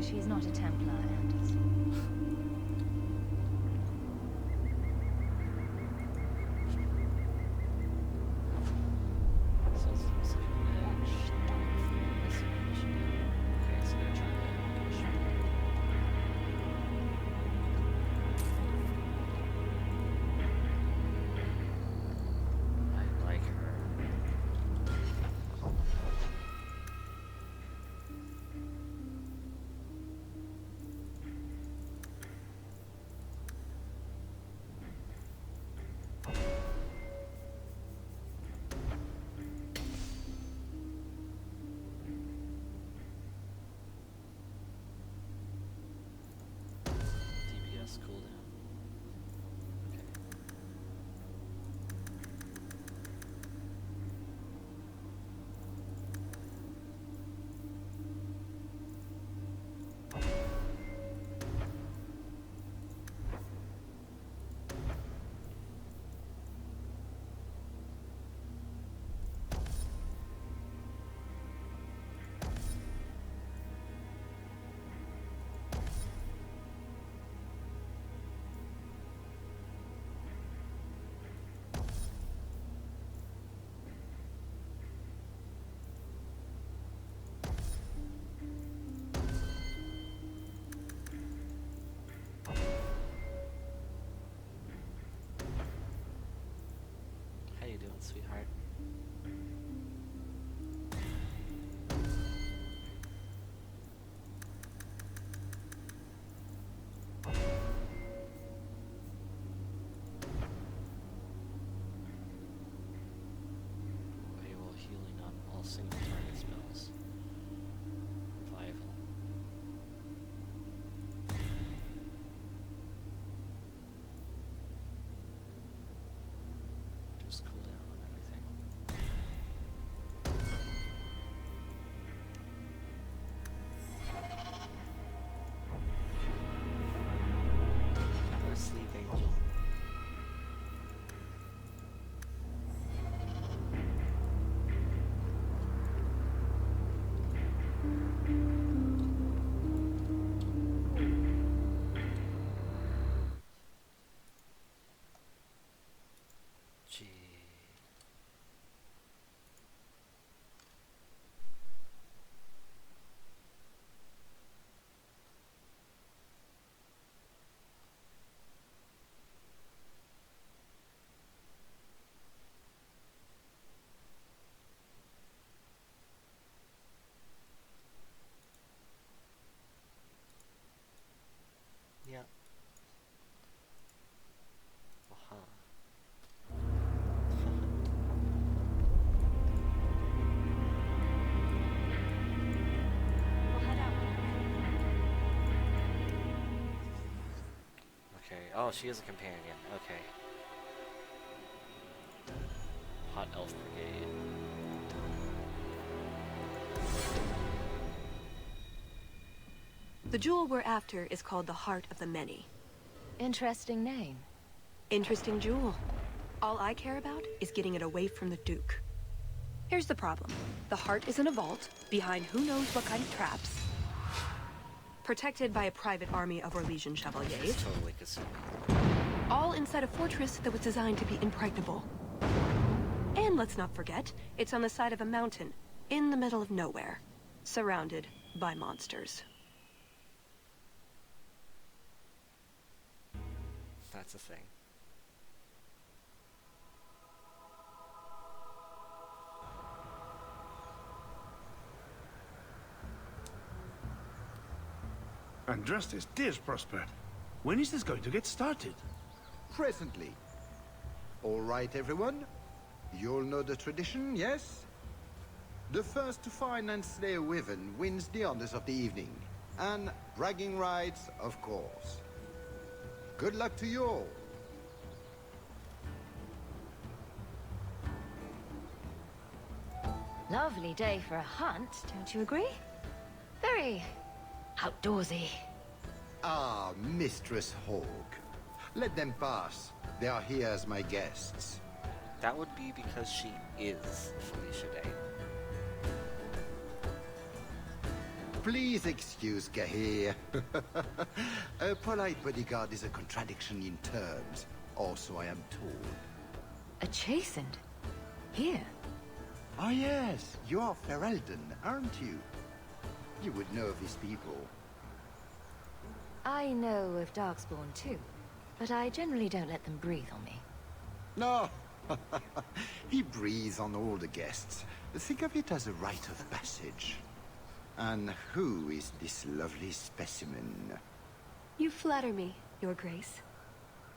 She's not a Templar, Anders. Cooldown. Okay. How you doing, sweetheart? AOL healing on all single target spells. Revival. Just cooldown on everything. Go to sleep, Angel. Gee. Yeah. Uh-huh. We'll head out. Okay. Oh, she is a companion. Okay. Hot Elf Brigade. The jewel we're after is called the Heart of the Many. Interesting name. Interesting jewel. All I care about is getting it away from the Duke. Here's the problem. The heart is in a vault, behind who knows what kind of traps. Protected by a private army of Orlesian chevaliers. It's totally Kasumi. All inside a fortress that was designed to be impregnable. And let's not forget, it's on the side of a mountain, in the middle of nowhere. Surrounded by monsters. That's a thing. Andrastes, dear Prosper, when is this going to get started? Presently. All right, everyone? You'll know the tradition, yes? The first to find and slay a wyvern wins the honors of the evening. And bragging rights, of course. Good luck to you all. Lovely day for a hunt, don't you agree? Very outdoorsy. Ah, Mistress Hawk. Let them pass. They are here as my guests. That would be because she is Felicia Day. Please excuse Kahir. A polite bodyguard is a contradiction in terms. Also, I am told. A chastened? Here? Ah, yes. You are Ferelden, aren't you? You would know of these people. I know of Darkspawn too, but I generally don't let them breathe on me. No. He breathes on all the guests. Think of it as a rite of passage. And who is this lovely specimen? You flatter me, Your Grace.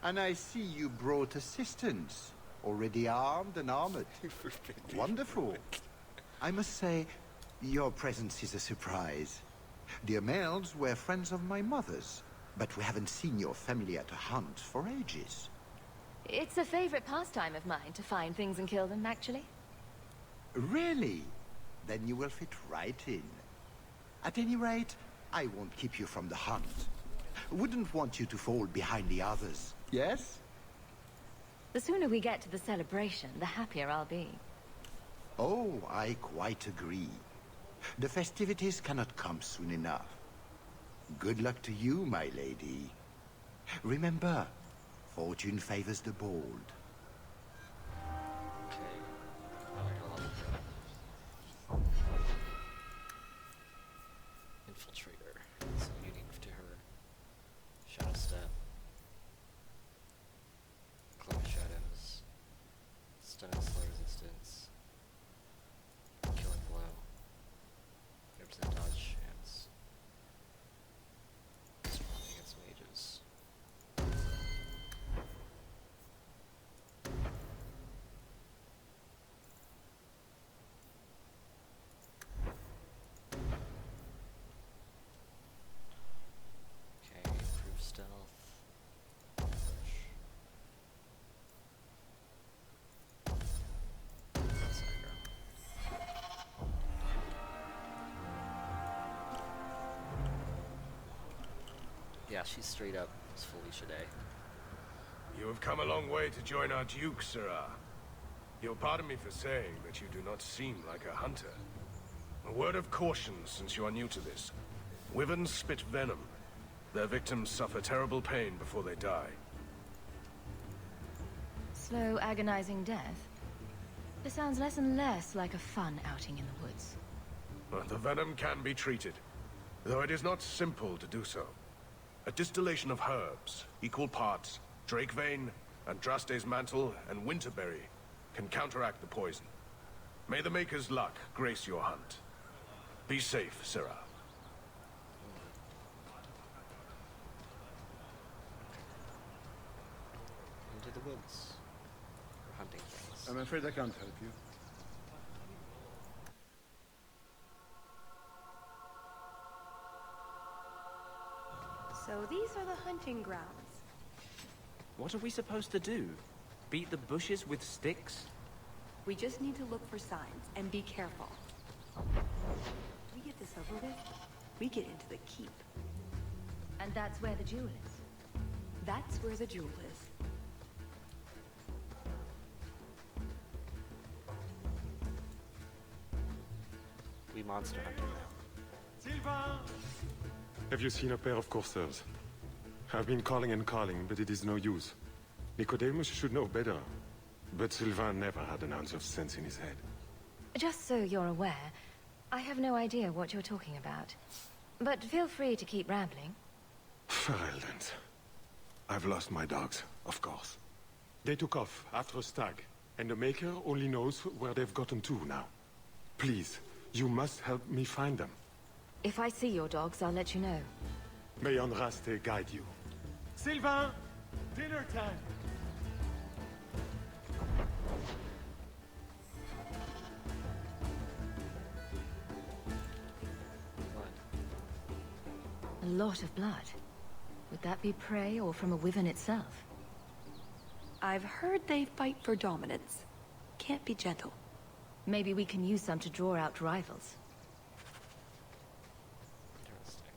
And I see you brought assistance. Already armed and armored. Wonderful. I must say, your presence is a surprise. The Amels were friends of my mother's, but we haven't seen your family at a hunt for ages. It's a favorite pastime of mine to find things and kill them, actually. Really? Then you will fit right in. At any rate, I won't keep you from the hunt. Wouldn't want you to fall behind the others, yes? The sooner we get to the celebration, the happier I'll be. Oh, I quite agree. The festivities cannot come soon enough. Good luck to you, my lady. Remember, fortune favors the bold. Okay. Oh my god. Infiltrator. It's unique to her. Shadow step. Cloak shadows. Stunning slow resistance. Killing blow. 100% dodge chance. Strong against mages. Okay, improve stealth. Push. That's aggro. Yeah, she's straight up as Felicia Day. You have come a long way to join our Duke, Sirrah. You'll pardon me for saying, but you do not seem like a hunter. A word of caution, since you are new to this. Wyverns spit venom. Their victims suffer terrible pain before they die. Slow, agonizing death? This sounds less and less like a fun outing in the woods. The venom can be treated, though it is not simple to do so. A distillation of herbs, equal parts, Drakevane, Andraste's mantle, and Winterberry can counteract the poison. May the Maker's luck grace your hunt. Be safe, Sirrah. Into the woods. For hunting things. I'm afraid I can't help you. So these are the hunting grounds. What are we supposed to do? Beat the bushes with sticks? We just need to look for signs and be careful. We get this over with, we get into the keep. And that's where the jewel is. That's where the jewel is. We monster hunting now. Sylvain! Have you seen a pair of coursers? I've been calling and calling, but it is no use. Nicodemus should know better. But Sylvain never had an ounce of sense in his head. Just so you're aware, I have no idea what you're talking about. But feel free to keep rambling. Fereldans. I've lost my dogs, of course. They took off after a stag, and the Maker only knows where they've gotten to now. Please, you must help me find them. If I see your dogs, I'll let you know. May Andraste guide you. Sylvain! Dinner time! A lot of blood. Would that be prey or from a wyvern itself? I've heard they fight for dominance. Can't be gentle. Maybe we can use some to draw out rivals. Interesting.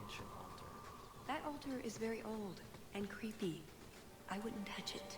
Ancient altar. That altar is very old and creepy. I wouldn't touch it.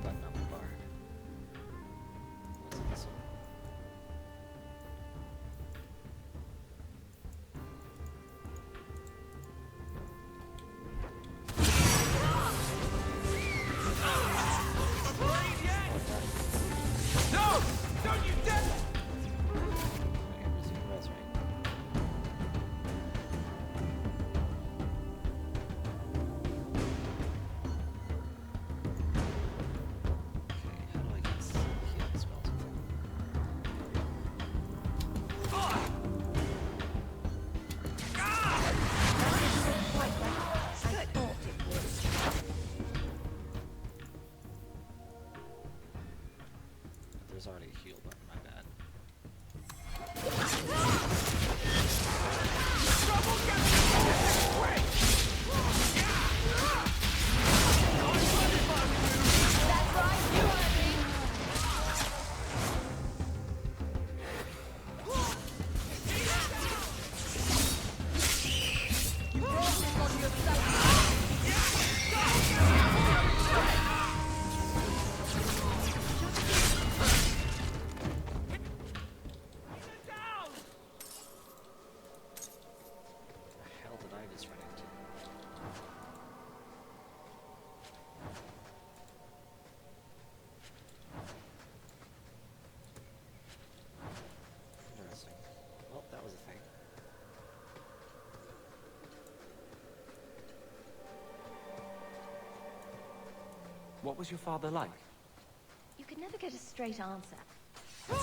Button up the bar. What's this one? Okay, resume resurrect. Okay, how do I get healing spells with it? There's already a heal button, my bad. The hell did I just run into? Interesting. Well, that was a thing. What was your father like? You could never get a straight answer. The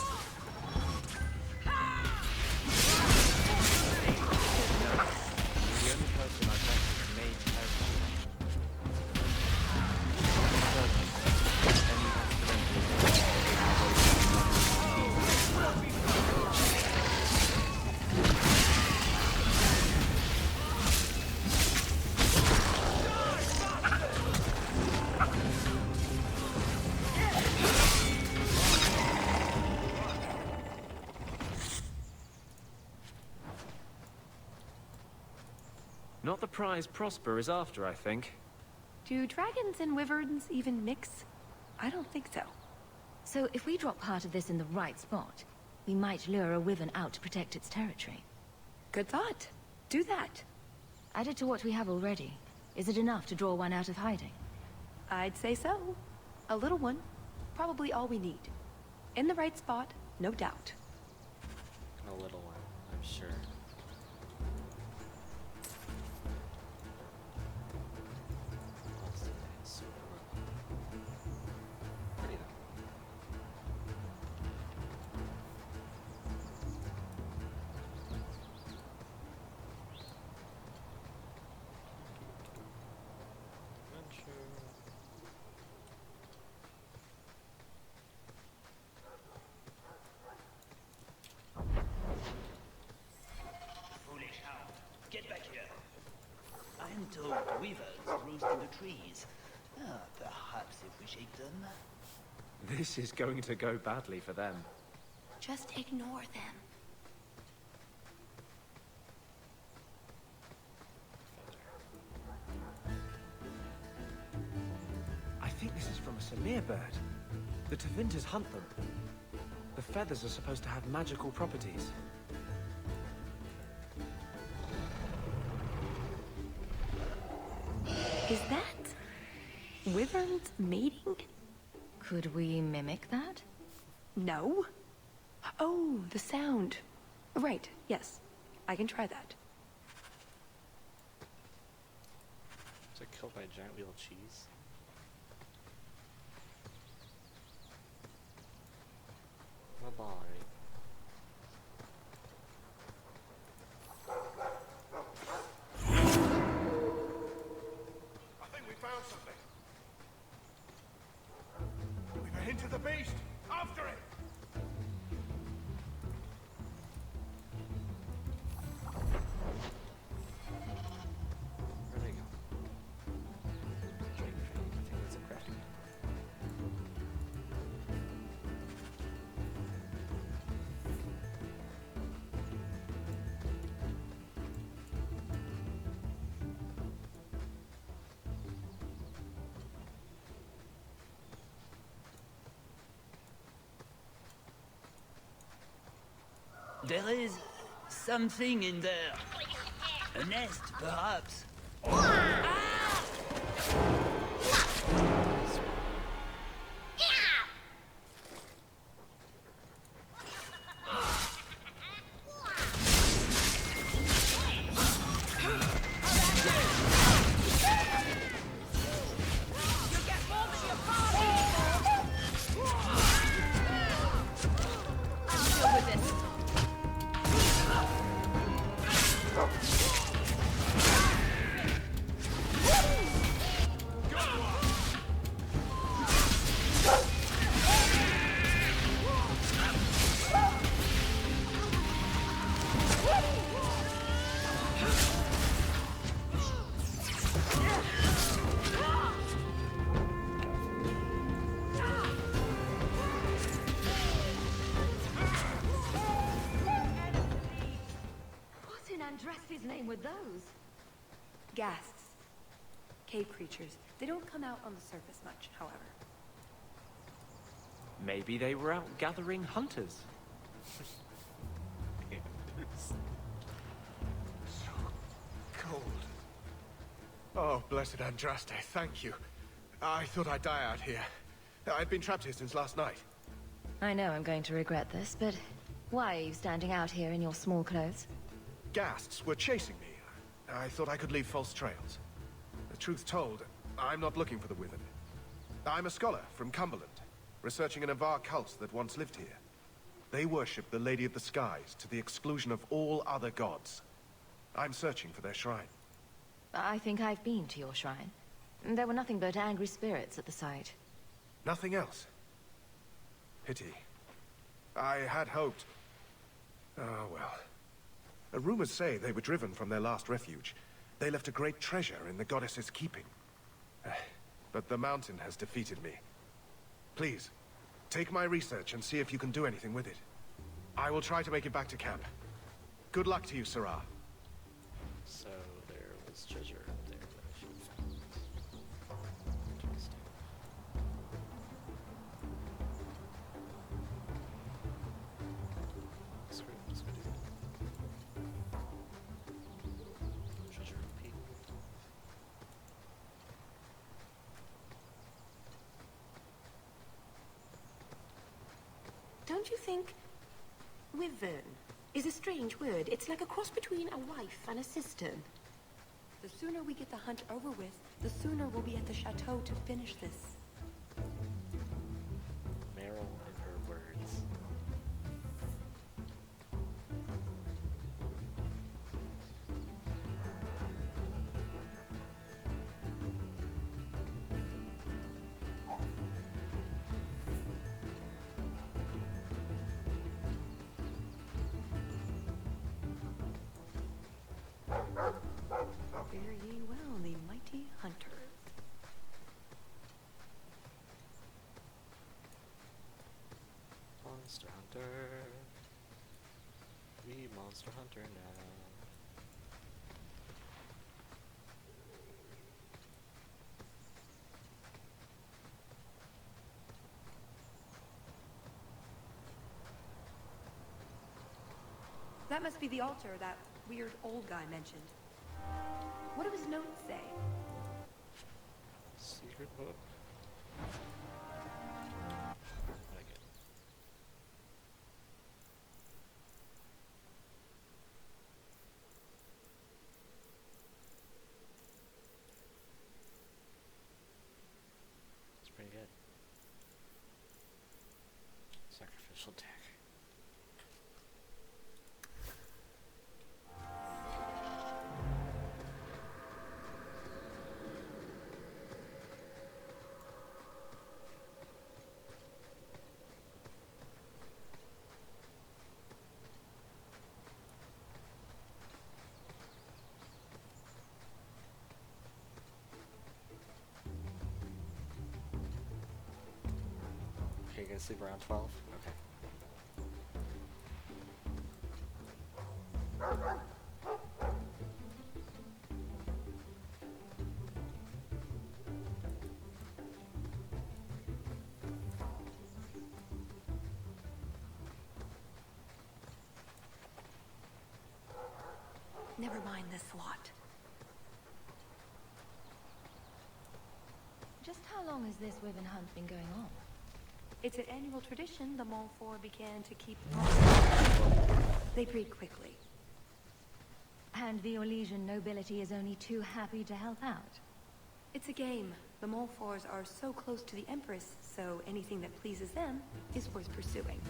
only person I've met who made terrible. Not the prize Prosper is after, I think. Do dragons and wyverns even mix? I don't think so. So if we drop part of this in the right spot, we might lure a wyvern out to protect its territory. Good thought. Do that. Added to what we have already, is it enough to draw one out of hiding? I'd say so. A little one. Probably all we need. In the right spot, no doubt. A little one, I'm sure. What's the name? Super. Pretty though. Foolish hound. Get back here. I am told weavers roost in the trees. Perhaps if we shake them. This is going to go badly for them. Just ignore them. I think this is from a Samir bird. The Tevinters hunt them. The feathers are supposed to have magical properties. Is that wyverns mating? Could we mimic that? No. Oh, the sound. Right, yes. I can try that. Is it killed by a giant wheel of cheese? Bye-bye. I think we found something. We've a hint of the beast. After it! There is something in there. A nest, perhaps. What in Andraste's name were those? Ghasts. Cave creatures. They don't come out on the surface much, however. Maybe they were out gathering hunters. Cold. Oh, blessed Andraste, thank you. I thought I'd die out here. I've been trapped here since last night. I know I'm going to regret this, but why are you standing out here in your small clothes? Ghasts were chasing me. I thought I could leave false trails. The truth told, I'm not looking for the Wyvern. I'm a scholar from Cumberland, researching an Avar cult that once lived here. They worship the Lady of the Skies to the exclusion of all other gods. I'm searching for their shrine. I think I've been to your shrine. There were nothing but angry spirits at the site. Nothing else. Pity. I had hoped. Oh, well. Rumors say they were driven from their last refuge. They left a great treasure in the goddess's keeping. But the mountain has defeated me. Please, take my research and see if you can do anything with it. I will try to make it back to camp. Good luck to you, Sarah. So there was treasure there that I should have found. Interesting. Screw it, let's go do that. Treasure peak. Don't you think wyvern is a strange word? It's like a cross between a wife and a sister. The sooner we get the hunt over with, the sooner we'll be at the chateau to finish this. Meryl and her words. Fare ye well, the mighty hunter. Monster Hunter. We Monster Hunter now. That must be the altar that weird old guy mentioned. What do his notes say? Secret book. Like it. It's pretty good. Sacrificial tech. Okay, you gonna sleep around 12? Okay. Never mind this lot. Just how long has this wyvern hunt been going on? It's an annual tradition the Montfort began to keep. They breed quickly. And the Orlesian nobility is only too happy to help out. It's a game. The Montforts are so close to the Empress, so anything that pleases them is worth pursuing.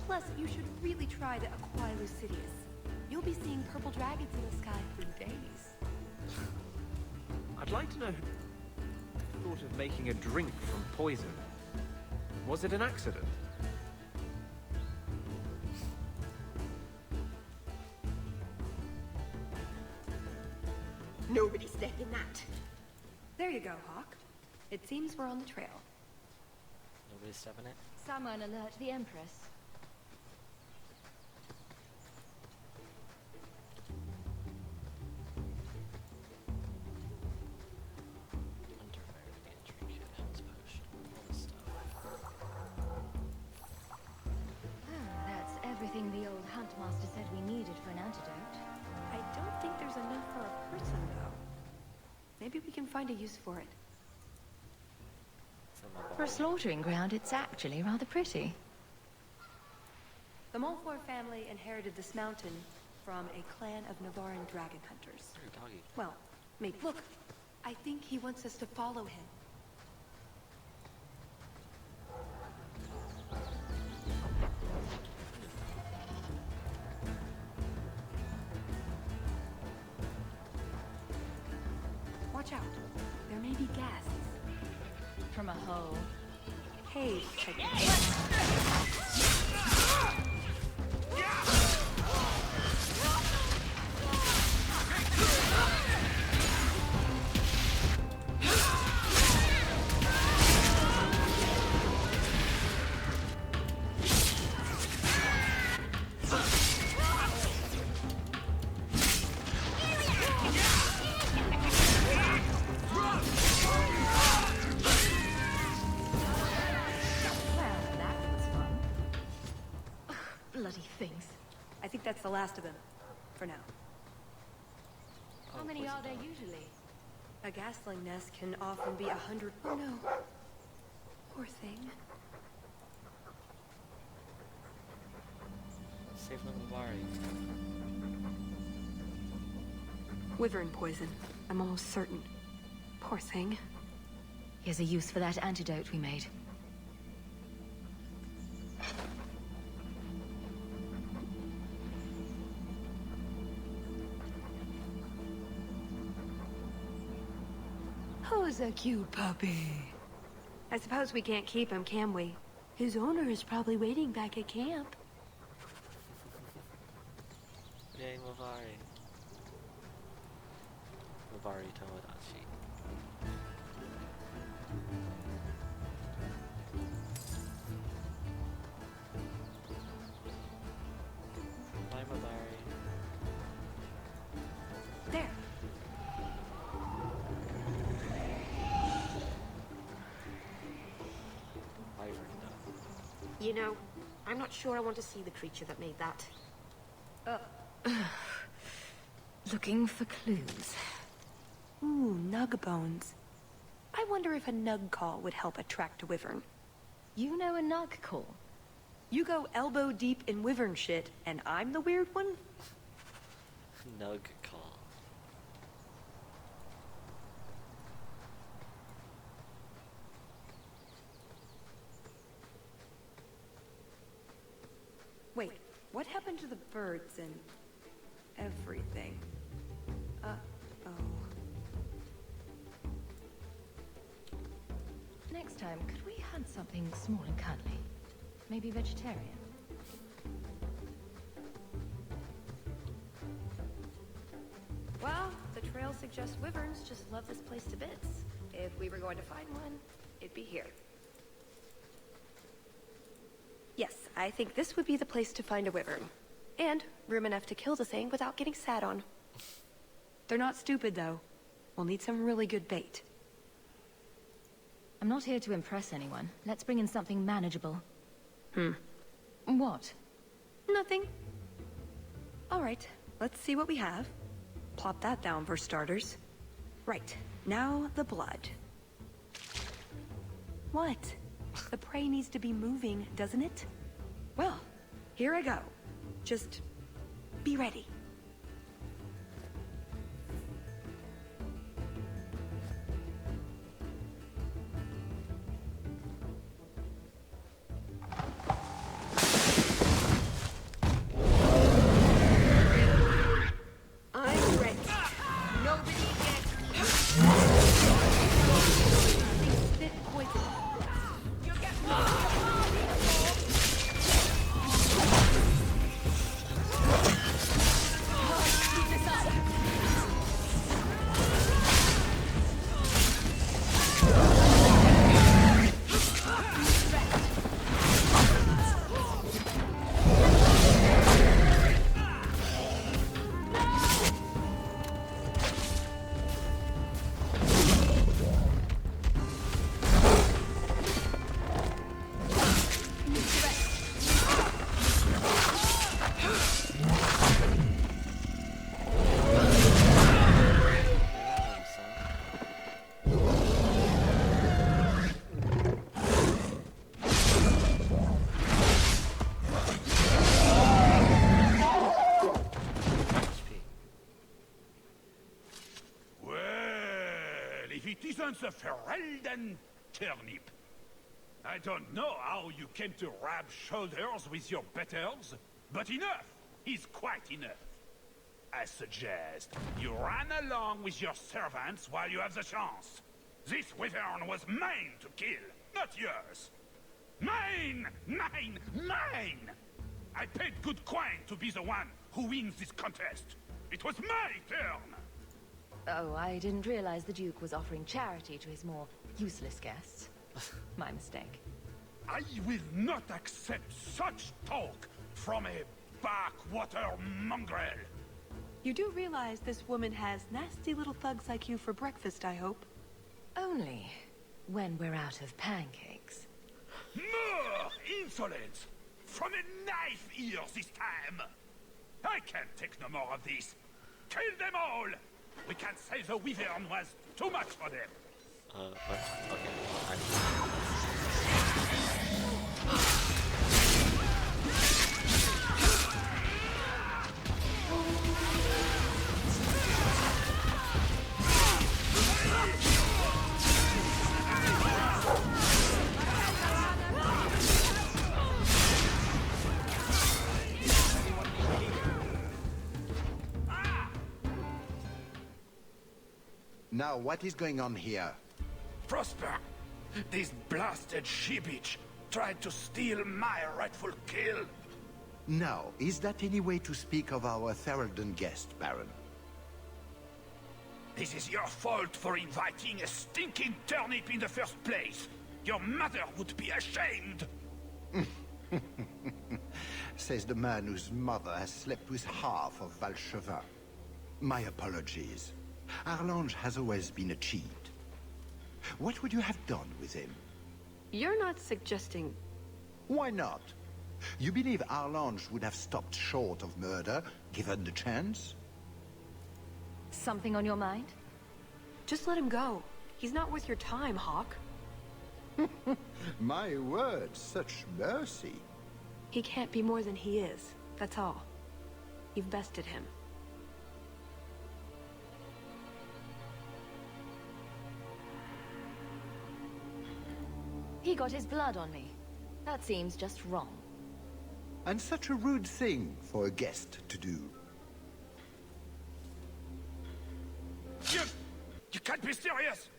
Plus, you should really try the Aquae Lucidius. You'll be seeing purple dragons in the sky for days. I'd like to know who thought of making a drink from poison. Was it an accident? Nobody step in that. There you go, Hawk. It seems we're on the trail. Nobody's stepping it? Someone alert the Empress. Underwear, trinket, health potion, all this stuff. Oh, that's everything the old Huntmaster said we needed for an antidote. I don't think there's enough for a person, though. Maybe we can find a use for it. From a For a ball. slaughtering ground, it's actually rather pretty. The Montfort family inherited this mountain from a clan of Navarran dragon hunters. Hey, doggy. Well, maybe. Look, I think he wants us to follow him. Watch out. There may be ghasts. From a hole. Cave, technically. Well, that was fun. Ugh, bloody things. I think that's the last of them. For now. How many are there usually? A gasling nest can often be 100. Oh no. Poor thing. Save Navari. Wyvern poison. I'm almost certain. Poor thing. Here's a use for that antidote we made. Who's a cute puppy? I suppose we can't keep him, can we? His owner is probably waiting back at camp. Yay, Navari. Navari Tomodachi. Bye, Navari. There. Wyvern, though. You know, I'm not sure I want to see the creature that made that. Looking for clues. Ooh, nug bones. I wonder if a nug call would help attract a wyvern. You know a nug call? You go elbow deep in wyvern shit, and I'm the weird one? Nug call. Wait, what happened to the birds and everything? Uh-oh. Next time, could we hunt something small and cuddly? Maybe vegetarian? Well, the trail suggests wyverns just love this place to bits. If we were going to find one, it'd be here. Yes, I think this would be the place to find a wyvern. And room enough to kill the thing without getting sat on. They're not stupid, though. We'll need some really good bait. I'm not here to impress anyone. Let's bring in something manageable. Hmm. What? Nothing. All right. let's see what we have. Plop that down for starters. Right, now the blood. What? The prey needs to be moving, doesn't it? Well, here I go. Just be ready. I'm ready. Nobody gets Spit poison. Damn, son. HP. Well, if it isn't the Ferelden turnip. I don't know how you came to rub shoulders with your betters, but enough is quite enough. I suggest you run along with your servants while you have the chance. This wyvern was mine to kill, not yours. Mine! Mine! Mine! I paid good coin to be the one who wins this contest. It was my turn! Oh, I didn't realize the Duke was offering charity to his more useless guests. My mistake. I will not accept such talk from a backwater mongrel. You do realize this woman has nasty little thugs like you for breakfast, I hope? Only when we're out of pancakes. More insolence! From a knife ear this time! I can't take no more of this. Kill them all! We can't say the wyvern was too much for them. What? Okay. Alright. Now, what is going on here? Prosper, this blasted she-bitch tried to steal my rightful kill. Now, is that any way to speak of our Ferelden guest, Baron? This is your fault for inviting a stinking turnip in the first place. Your mother would be ashamed. Says the man whose mother has slept with half of Valchevin. My apologies. Arlange has always been a cheat. What would you have done with him? You're not suggesting... Why not? You believe Arlange would have stopped short of murder, given the chance? Something on your mind? Just let him go. He's not worth your time, Hawk. My word, such mercy. He can't be more than he is. That's all. You've bested him. He got his blood on me. That seems just wrong. And such a rude thing for a guest to do. You can't be serious!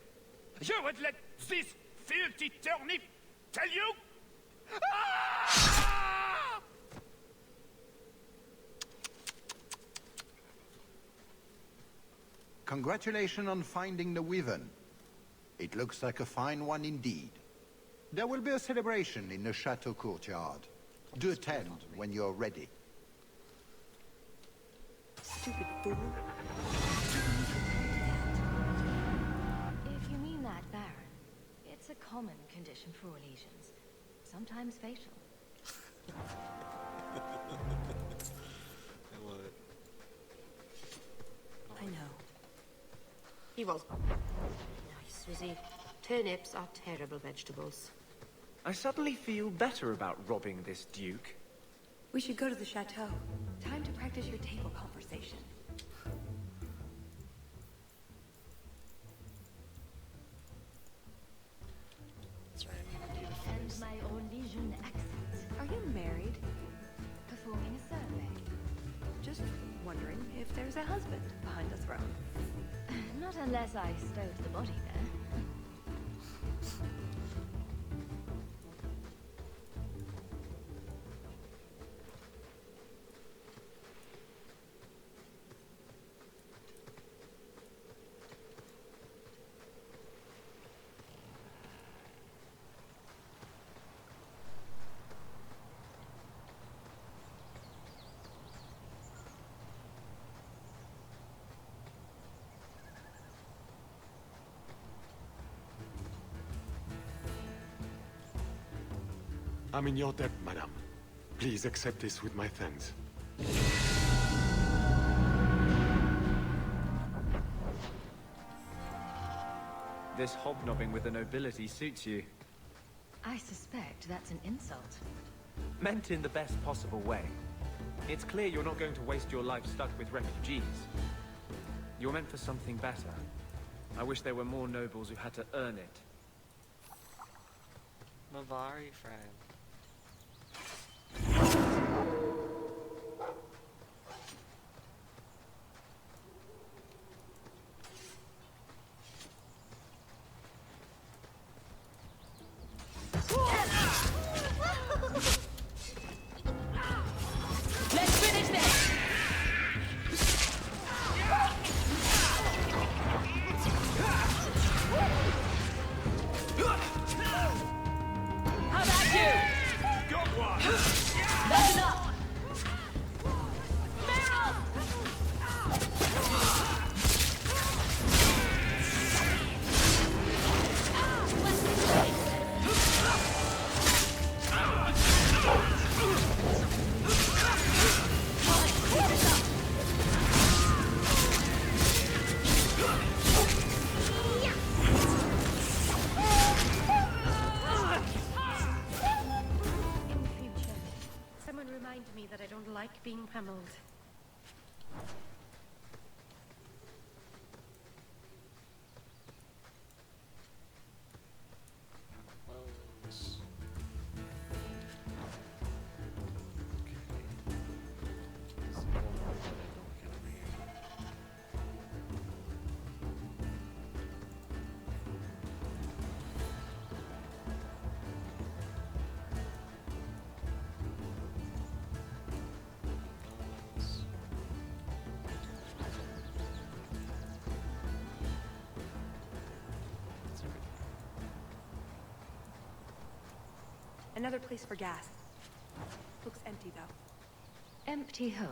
You would let this filthy turnip tell you? Ah! Congratulations on finding the Wyvern. It looks like a fine one indeed. There will be a celebration in the chateau courtyard. Do attend when you're ready. Stupid fool. If you mean that, Baron, it's a common condition for all lesions. Sometimes fatal. I love it. He was nice, was he? Turnips are terrible vegetables. I suddenly feel better about robbing this duke. We should go to the chateau. Time to practice your table conversation. That's right, I'm gonna do the And first. my Orlesian accent. Are you married? Performing a survey. Just wondering if there's a husband behind the throne. Not unless I stowed the body there. I'm in your debt, madame. Please accept this with my thanks. This hobnobbing with the nobility suits you. I suspect that's an insult. Meant in the best possible way. It's clear you're not going to waste your life stuck with refugees. You're meant for something better. I wish there were more nobles who had to earn it. Mavari, friend. Let's finish this! How about you? Good one! That's enough! In future, someone remind me that I don't like being pummeled. Close. Okay. So one more that I don't get over here. Those. That's everything. Another place for gas. Looks empty, though. Empty hole.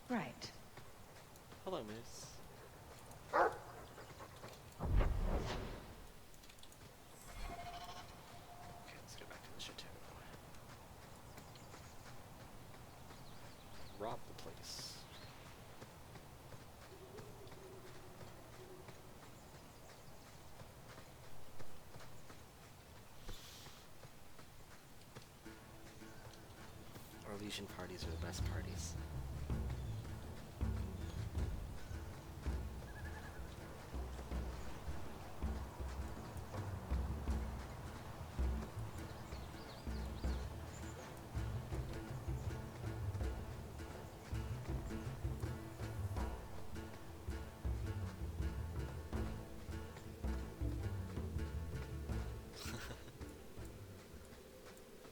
Right. Hello, miss. Okay, let's go back to the chateau. Rob the place. Orlesian parties are the best parties.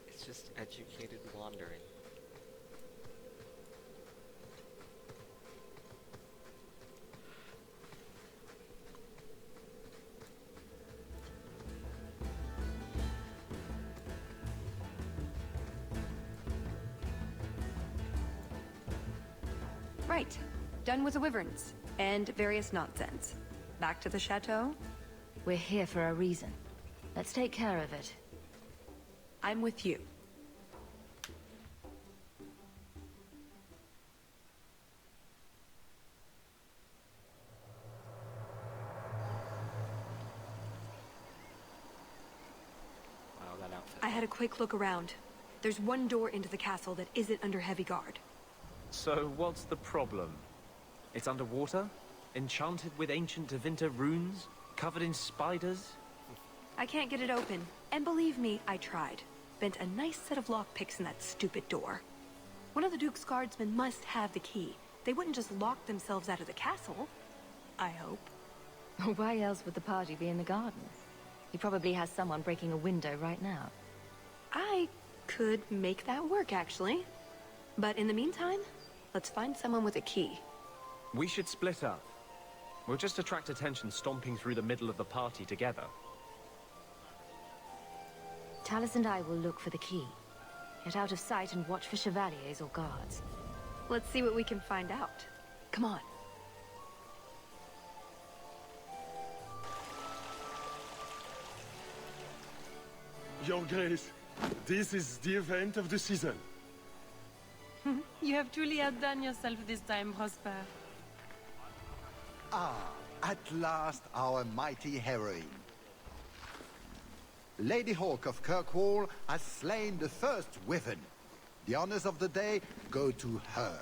It's just educated wandering. Right. Done with the wyverns. And various nonsense. Back to the chateau? We're here for a reason. Let's take care of it. I'm with you. had a quick look around. There's one door into the castle that isn't under heavy guard. So what's the problem? It's underwater? Enchanted with ancient Tevinter runes? Covered in spiders? I can't get it open. And believe me, I tried. Bent a nice set of lockpicks in that stupid door. One of the Duke's guardsmen must have the key. They wouldn't just lock themselves out of the castle. I hope. Why else would the party be in the garden? He probably has someone breaking a window right now. I could make that work, actually. But in the meantime, let's find someone with a key. We should split up. We'll just attract attention stomping through the middle of the party together. Talus and I will look for the key. Get out of sight and watch for chevaliers or guards. Let's see what we can find out. Come on. Your Grace, this is the event of the season. You have truly outdone yourself this time, Prosper. Ah, at last our mighty heroine. Lady Hawke of Kirkwall has slain the first wyvern. The honors of the day go to her.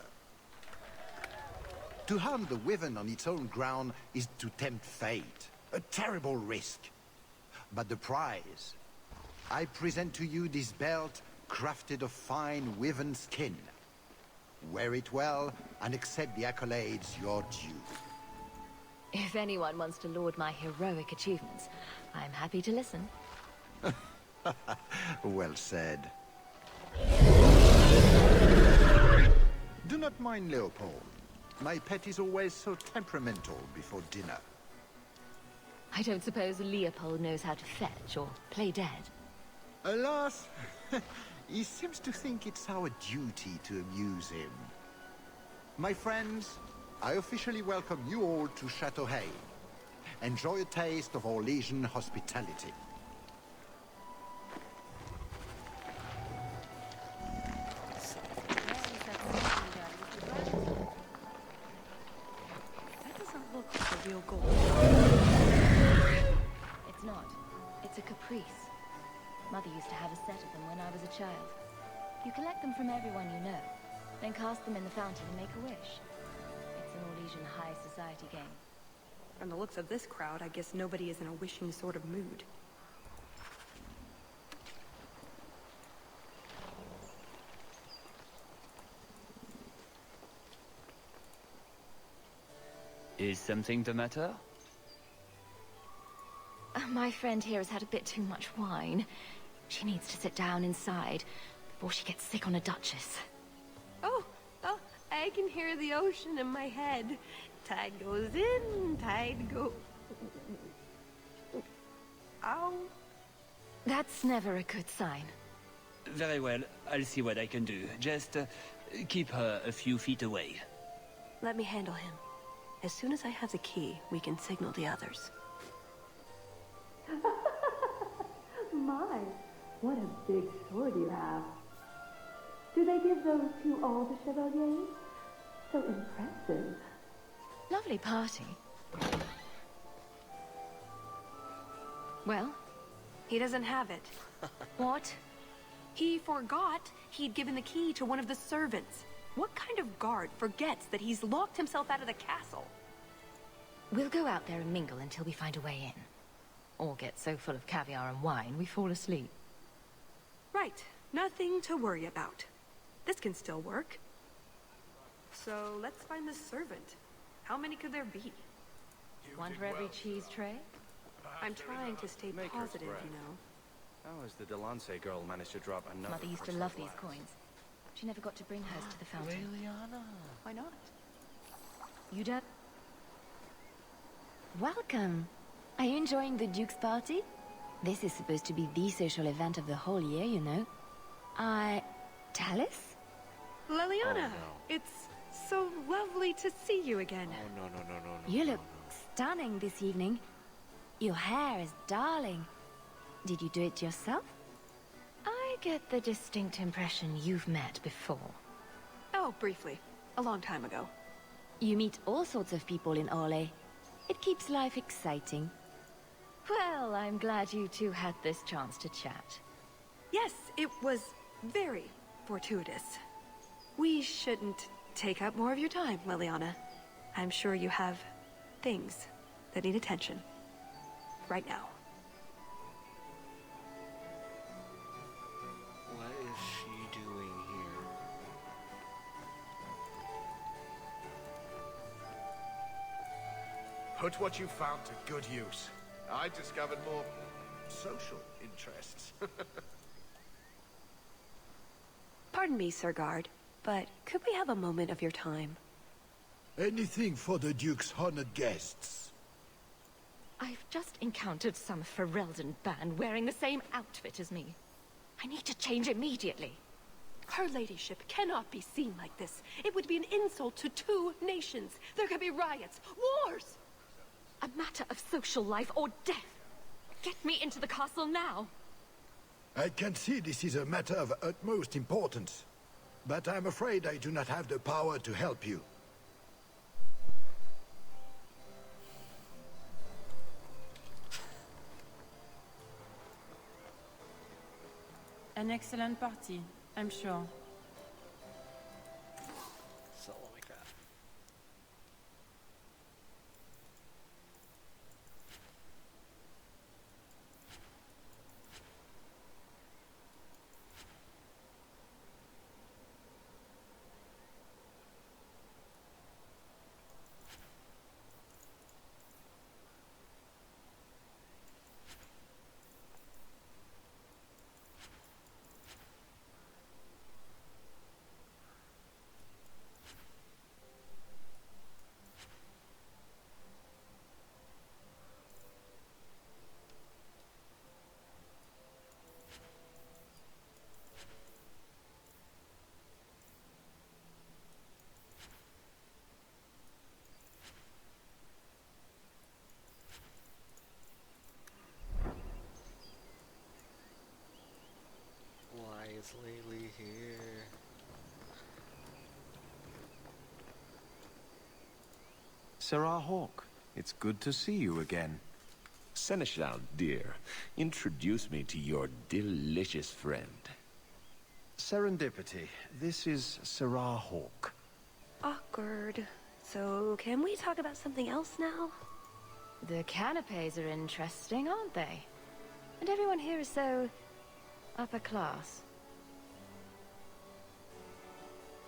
To harm the wyvern on its own ground is to tempt fate. A terrible risk. But the prize... I present to you this belt crafted of fine wyvern skin. Wear it well and accept the accolades you're due. If anyone wants to laud my heroic achievements, I'm happy to listen. Well said. Do not mind Leopold. My pet is always so temperamental before dinner. I don't suppose Leopold knows how to fetch or play dead. Alas, he seems to think it's our duty to amuse him. My friends, I officially welcome you all to Chateau Hay. Enjoy a taste of Orlesian hospitality. That doesn't look like a real gold. It's not. It's a caprice. Mother used to have a set of them when I was a child. You collect them from everyone you know, then cast them in the fountain and make a wish. It's an Orlesian high society game. From the looks of this crowd, I guess nobody is in a wishing sort of mood. Is something the matter? My friend here has had a bit too much wine. She needs to sit down inside before she gets sick on a duchess. Oh, I can hear the ocean in my head. Tide goes in, tide go... Ow. That's never a good sign. Very well, I'll see what I can do. Just keep her a few feet away. Let me handle him. As soon as I have the key, we can signal the others. My, what a big sword you have. Do they give those to all the chevaliers? So impressive. Lovely party. Well? He doesn't have it. What? He forgot he'd given the key to one of the servants. What kind of guard forgets that he's locked himself out of the castle? We'll go out there and mingle until we find a way in. Or get so full of caviar and wine we fall asleep. Right. Nothing to worry about. This can still work. So let's find the servant. How many could there be? One for every cheese tray? I'm trying to stay positive, you know. How has the Delance girl managed to drop another? Mother used to love these coins. She never got to bring hers to the fountain. Leliana? Why not? You don't... Welcome. Are you enjoying the Duke's party? This is supposed to be the social event of the whole year, you know. Talus? Leliana, it's so lovely to see you again. Oh, no. You look stunning this evening. Your hair is darling. Did you do it yourself? I get the distinct impression you've met before. Oh, briefly. A long time ago. You meet all sorts of people in Orlais. It keeps life exciting. Well, I'm glad you two had this chance to chat. Yes, it was very fortuitous. We shouldn't take up more of your time, Liliana. I'm sure you have things that need attention. Right now. What is she doing here? Put what you found to good use. I discovered more social interests. Pardon me, Sir Guard, but could we have a moment of your time? Anything for the Duke's honored guests. I've just encountered some Ferelden band wearing the same outfit as me. I need to change immediately. Her ladyship cannot be seen like this. It would be an insult to 2 nations. There could be riots, wars! A matter of social life or death. Get me into the castle now. I can see this is a matter of utmost importance, but I'm afraid I do not have the power to help you. An excellent party, I'm sure. Something like that. Why is Laylee here? Sarah Hawke, it's good to see you again. Seneschal, dear, introduce me to your delicious friend. Serendipity, this is Sarah Hawke. Awkward. So, can we talk about something else now? The canapes are interesting, aren't they? And everyone here is so upper class.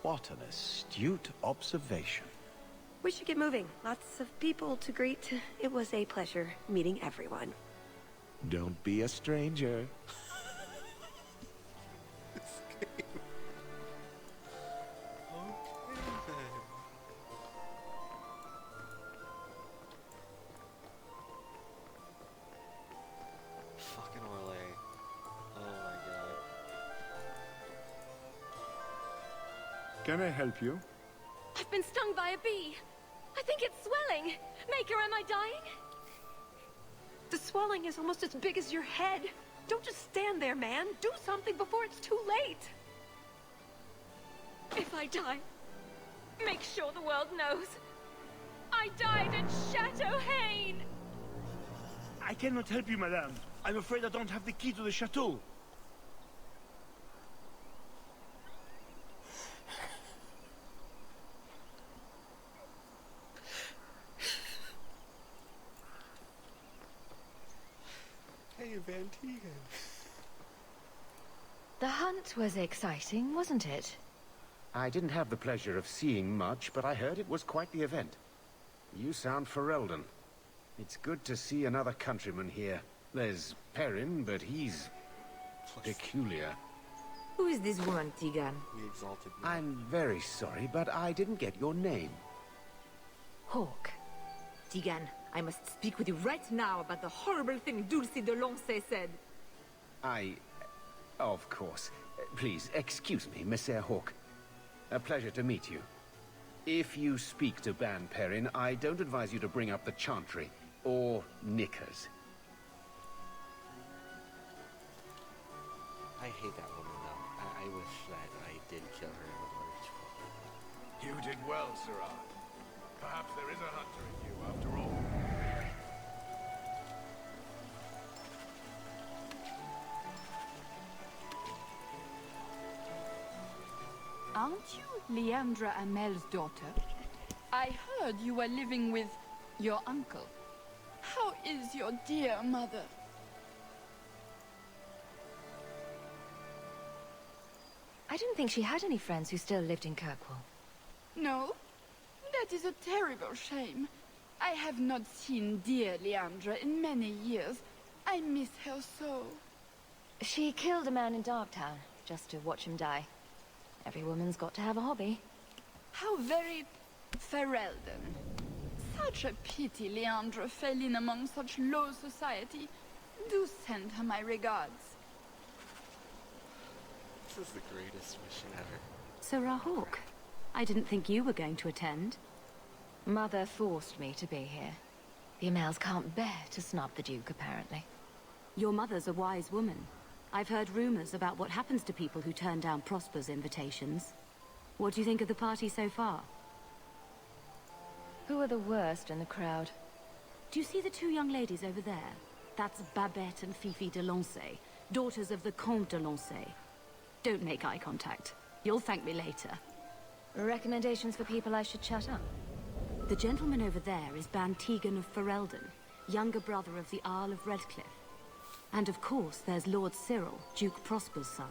What an astute observation. We should get moving. Lots of people to greet. It was a pleasure meeting everyone. Don't be a stranger. Fucking Orlais. Oh my god. Can I help you? I've been stung by a bee. I think it's swelling. Maker, am I dying? The swelling is almost as big as your head. Don't just stand there, man. Do something before it's too late. If I die, make sure the world knows. I died at Chateau Haine. I cannot help you, madame. I'm afraid I don't have the key to the chateau. Hey, Van Tegan. The hunt was exciting, wasn't it? I didn't have the pleasure of seeing much, but I heard it was quite the event. You sound Ferelden. It's good to see another countryman here. There's Perrin, but he's peculiar. Who is this woman, Tegan? We exalted me. I'm very sorry, but I didn't get your name. Hawke. Tegan, I must speak with you right now about the horrible thing Dulce de Lancey said. Of course. Please, excuse me, Messer Hawke. A pleasure to meet you. If you speak to Ban Perrin, I don't advise you to bring up the Chantry, or knickers. I hate that woman, though. I wish that I did kill her in order to... You did well, Sirrah. Perhaps there is a hunter in you, after all. Aren't you Leandra Amel's daughter? I heard you were living with your uncle. How is your dear mother? I didn't think she had any friends who still lived in Kirkwall. No? That is a terrible shame. I have not seen dear Leandra in many years. I miss her so. She killed a man in Darktown, just to watch him die. Every woman's got to have a hobby. How very Ferelden. Such a pity Leandra fell in among such low society. Do send her my regards. This is the greatest mission ever. Sarah Hawke, I didn't think you were going to attend. Mother forced me to be here. The Amels can't bear to snub the Duke, apparently. Your mother's a wise woman. I've heard rumors about what happens to people who turn down Prosper's invitations. What do you think of the party so far? Who are the worst in the crowd? Do you see the two young ladies over there? That's Babette and Fifi de Lancey, daughters of the Comte de Lancey. Don't make eye contact. You'll thank me later. Recommendations for people I should shut up? The gentleman over there is Bantegan of Ferelden, younger brother of the Earl of Redcliffe. And of course, there's Lord Cyril, Duke Prosper's son.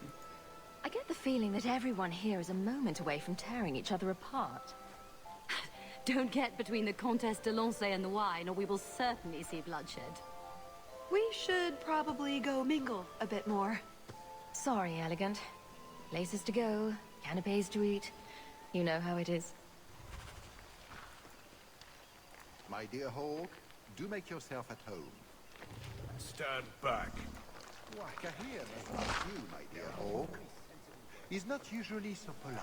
I get the feeling that everyone here is a moment away from tearing each other apart. Don't get between the Comtesse de Lancey and the wine, or we will certainly see bloodshed. We should probably go mingle a bit more. Sorry, Elegant. Places to go, canapes to eat. You know how it is. My dear Hawke, do make yourself at home. Stand back. Why, Kahir doesn't like you, my dear Hawke. He's not usually so polite.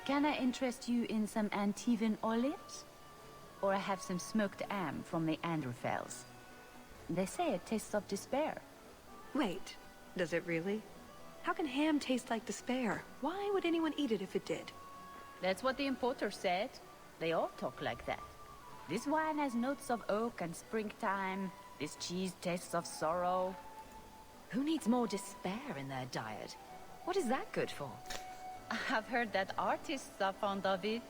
Can I interest you in some Antivan olives? Or I have some smoked ham from the Androfels. They say it tastes of despair. Wait, does it really? How can ham taste like despair? Why would anyone eat it if it did? That's what the importer said. They all talk like that. This wine has notes of oak and springtime. This cheese tastes of sorrow. Who needs more despair in their diet? What is that good for? I've heard that artists are fond of it.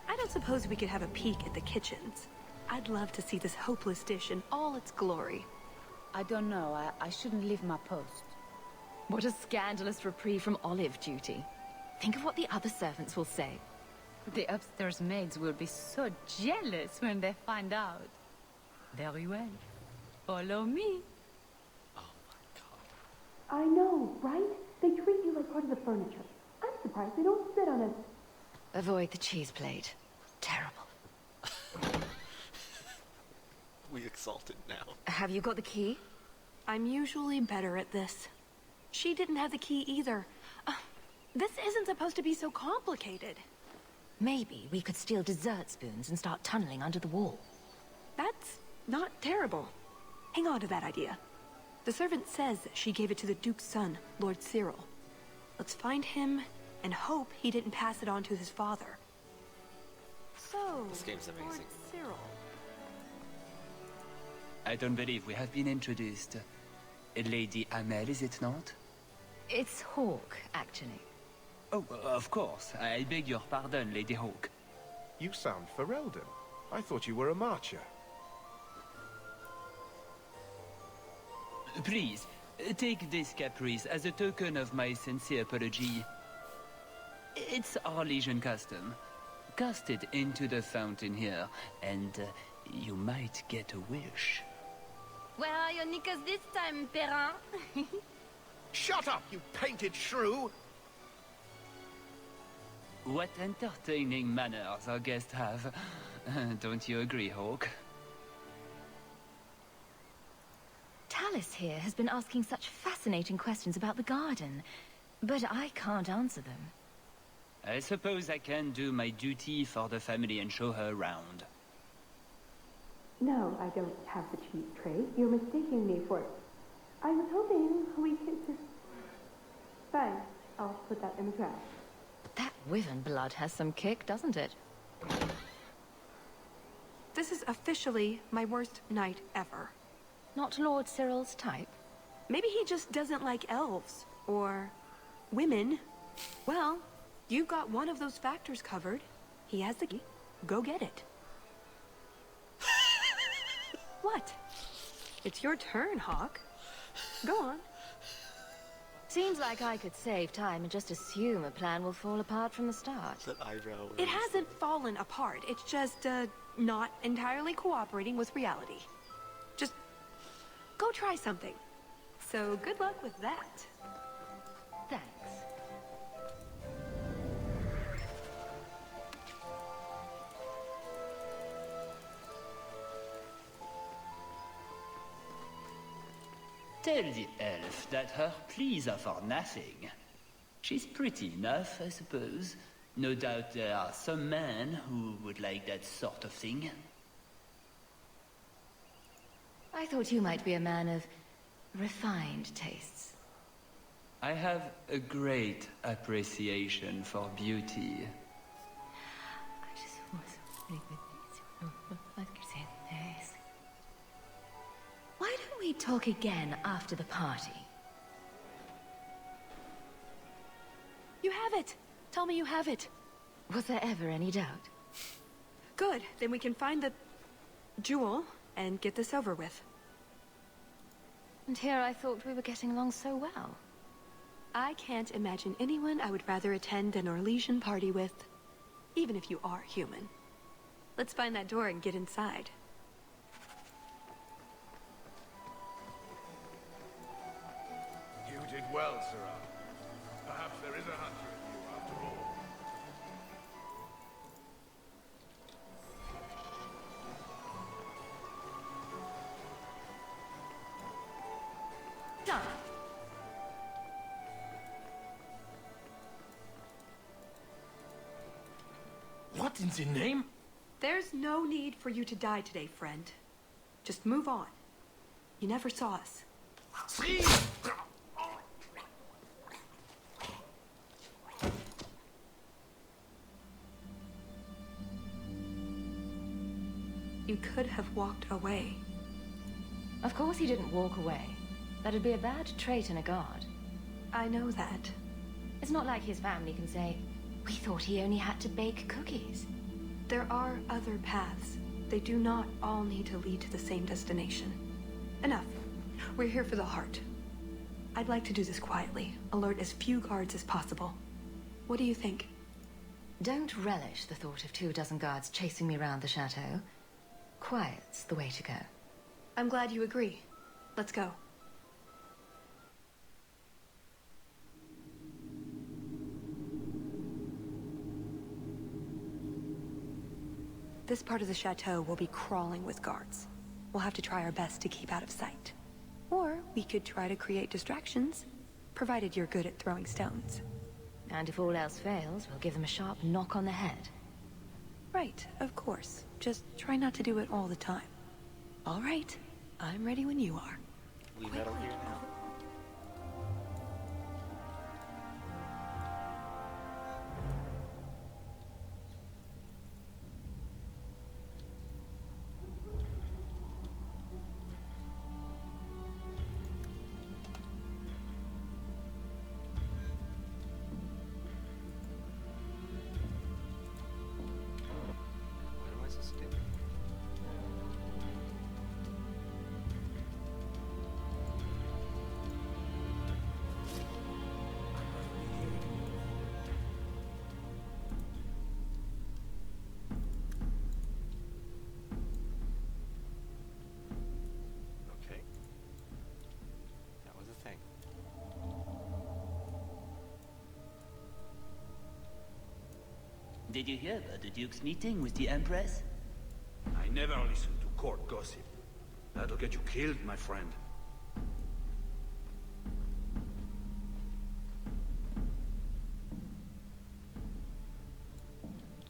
I don't suppose we could have a peek at the kitchens. I'd love to see this hopeless dish in all its glory. I don't know. I shouldn't leave my post. What a scandalous reprieve from olive duty. Think of what the other servants will say. The upstairs maids will be so jealous when they find out. Very well. Follow me. I know, right? They treat you like part of the furniture. I'm surprised they don't sit on it. Avoid the cheese plate. Terrible. We exalted now. Have you got the key? I'm usually better at this. She didn't have the key either. This isn't supposed to be so complicated. Maybe we could steal dessert spoons and start tunneling under the wall. That's not terrible. Hang on to that idea. The servant says she gave it to the Duke's son, Lord Cyril. Let's find him and hope he didn't pass it on to his father. So, This game's amazing. Lord Cyril. I don't believe we have been introduced. Lady Amel, is it not? It's Hawke, actually. Oh, of course. I beg your pardon, Lady Hawke. You sound Ferelden. I thought you were a marcher. Please, take this caprice as a token of my sincere apology. It's our Legion custom. Cast it into the fountain here, and you might get a wish. Where are your knickers this time, Perrin? Shut up, you painted shrew! What entertaining manners our guests have. Don't you agree, Hawke? Tallis here has been asking such fascinating questions about the garden, but I can't answer them. I suppose I can do my duty for the family and show her around. No, I don't have the cheese tray. You're mistaking me for... I was hoping we could just... Fine, I'll put that in the trash. That wyvern blood has some kick, doesn't it? This is officially my worst night ever. Not Lord Cyril's type? Maybe he just doesn't like elves. Or women. Well, you've got one of those factors covered. He has the key. Go get it. What? It's your turn, Hawk. Go on. Seems like I could save time and just assume a plan will fall apart from the start. That eyebrow. It hasn't fallen apart. It's just, not entirely cooperating with reality. Just go try something. So good luck with that. Thanks. Tell the elf that her pleas are for nothing. She's pretty enough, I suppose. No doubt there are some men who would like that sort of thing. I thought you might be a man of refined tastes. I have a great appreciation for beauty. I just was Why don't we talk again after the party? You have it! Tell me you have it. Was there ever any doubt? Good. Then we can find the jewel and get this over with. And here I thought we were getting along so well. I can't imagine anyone I would rather attend an Orlesian party with, even if you are human. Let's find that door and get inside. You did well, Sirrah. Perhaps there is a hunter in you after all. Done. What in the name? There's no need for you to die today, friend. Just move on. You never saw us. You could have walked away. Of course he didn't walk away. That'd be a bad trait in a guard. I know that. It's not like his family can say, we thought he only had to bake cookies. There are other paths. They do not all need to lead to the same destination. Enough. We're here for the heart. I'd like to do this quietly. Alert as few guards as possible. What do you think? Don't relish the thought of 24 guards chasing me around the chateau. Quiet's the way to go. I'm glad you agree. Let's go. This part of the chateau will be crawling with guards. We'll have to try our best to keep out of sight. Or we could try to create distractions, provided you're good at throwing stones. And if all else fails, we'll give them a sharp knock on the head. Right, of course. Just try not to do it all the time. All right, I'm ready when you are. We metal here now. Did you hear about the Duke's meeting with the Empress? I never listen to court gossip. That'll get you killed, my friend.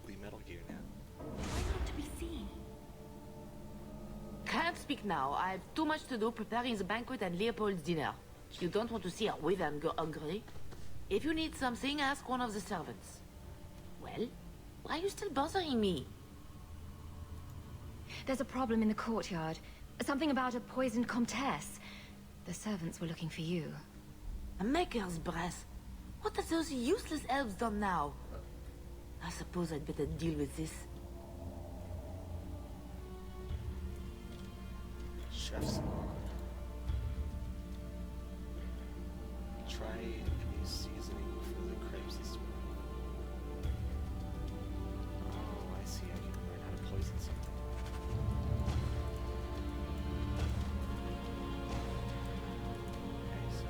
We Metal Gear now. Not to be seen. Can't speak now. I have too much to do preparing the banquet and Leopold's dinner. You don't want to see a wyvern go hungry. If you need something, ask one of the servants. Well, Why are you still bothering me? There's a problem in the courtyard. Something about a poisoned comtesse. The servants were looking for you. A maker's breath. What have those useless elves done now? I suppose I'd better deal with this. Chef's log. Try any seasoning for the crepes this morning. Oh, I see. I can learn how to poison something. Okay, so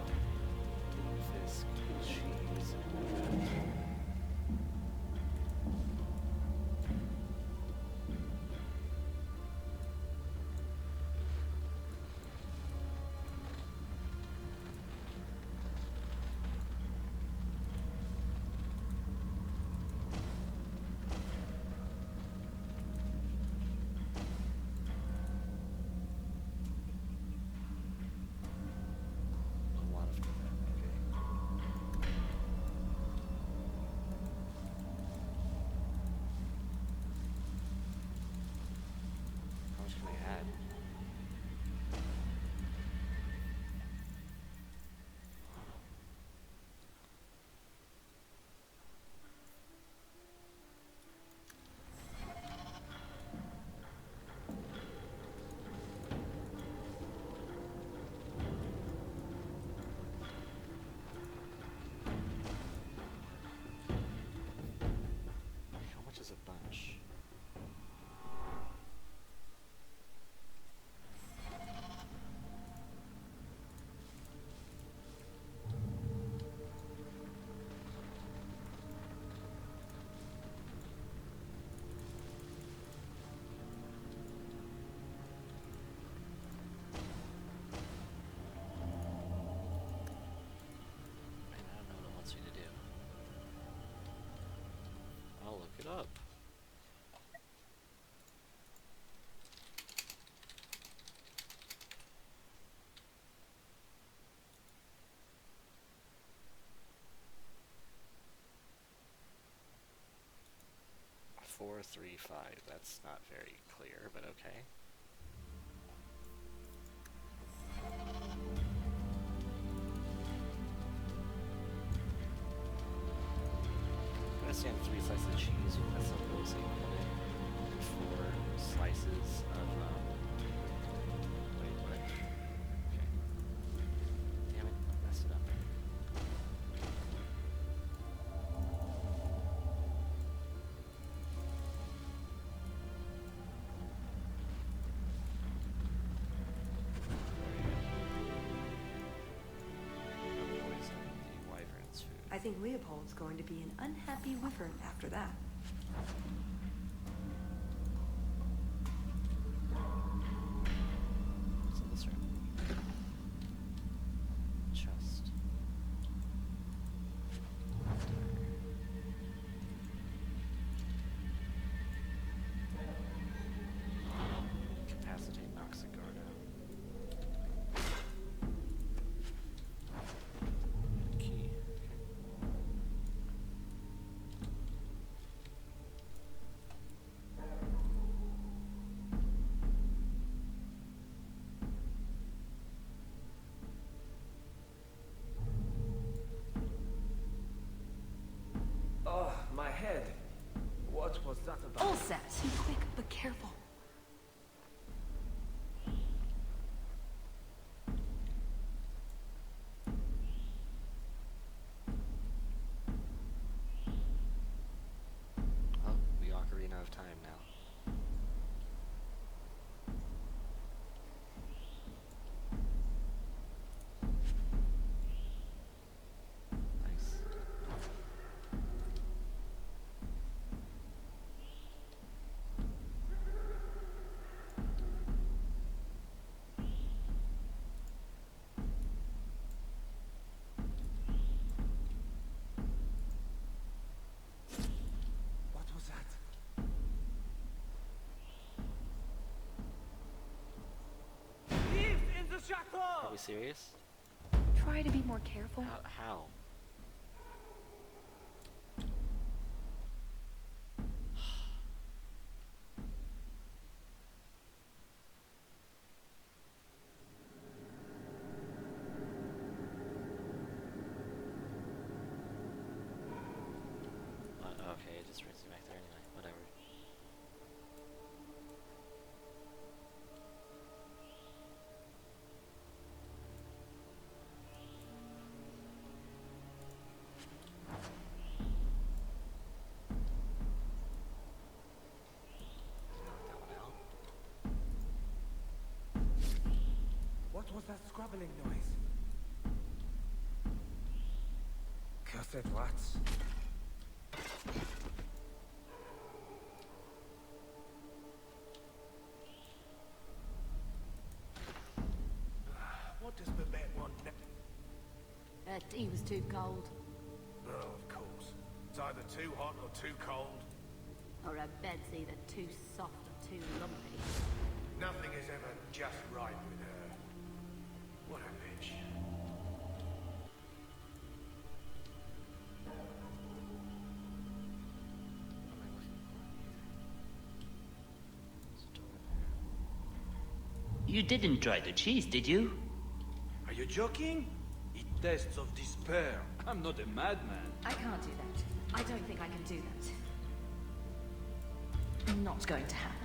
fisk, cheese, and a lot of them. Okay. How much can I add? How much is a bunch? I don't know what it wants me to do. I'll look it up. Four, 3, 5. That's not very clear, but okay. I'm gonna stand 3 slices of cheese. That's not really saying in it. And 4 slices of wait, what? Okay. Damn it, I messed it up. Poison the wyvern's food. I think Leopold's going to be an unhappy wyvern after that. What's in this room? Chest. Capacitate Noxigarda. Key. Oh, my head. What was that about? All set. Be quick, but careful. Oh, we ocarina of time now. Nice. What was that? Thieves in the chateau! Are we serious? Try to be more careful. How? Okay, it just brings me back there anyway. Whatever. What was that scrabbling noise? Cursed rats. What does Babette want now? Her tea was too cold. Oh, of course. It's either too hot or too cold. Or her bed's either too soft or too lumpy. Nothing is ever just right with her. What a bitch. You didn't try the cheese, did you? Are you joking? It tastes of despair. I'm not a madman. I can't do that. I don't think I can do that. Not going to happen.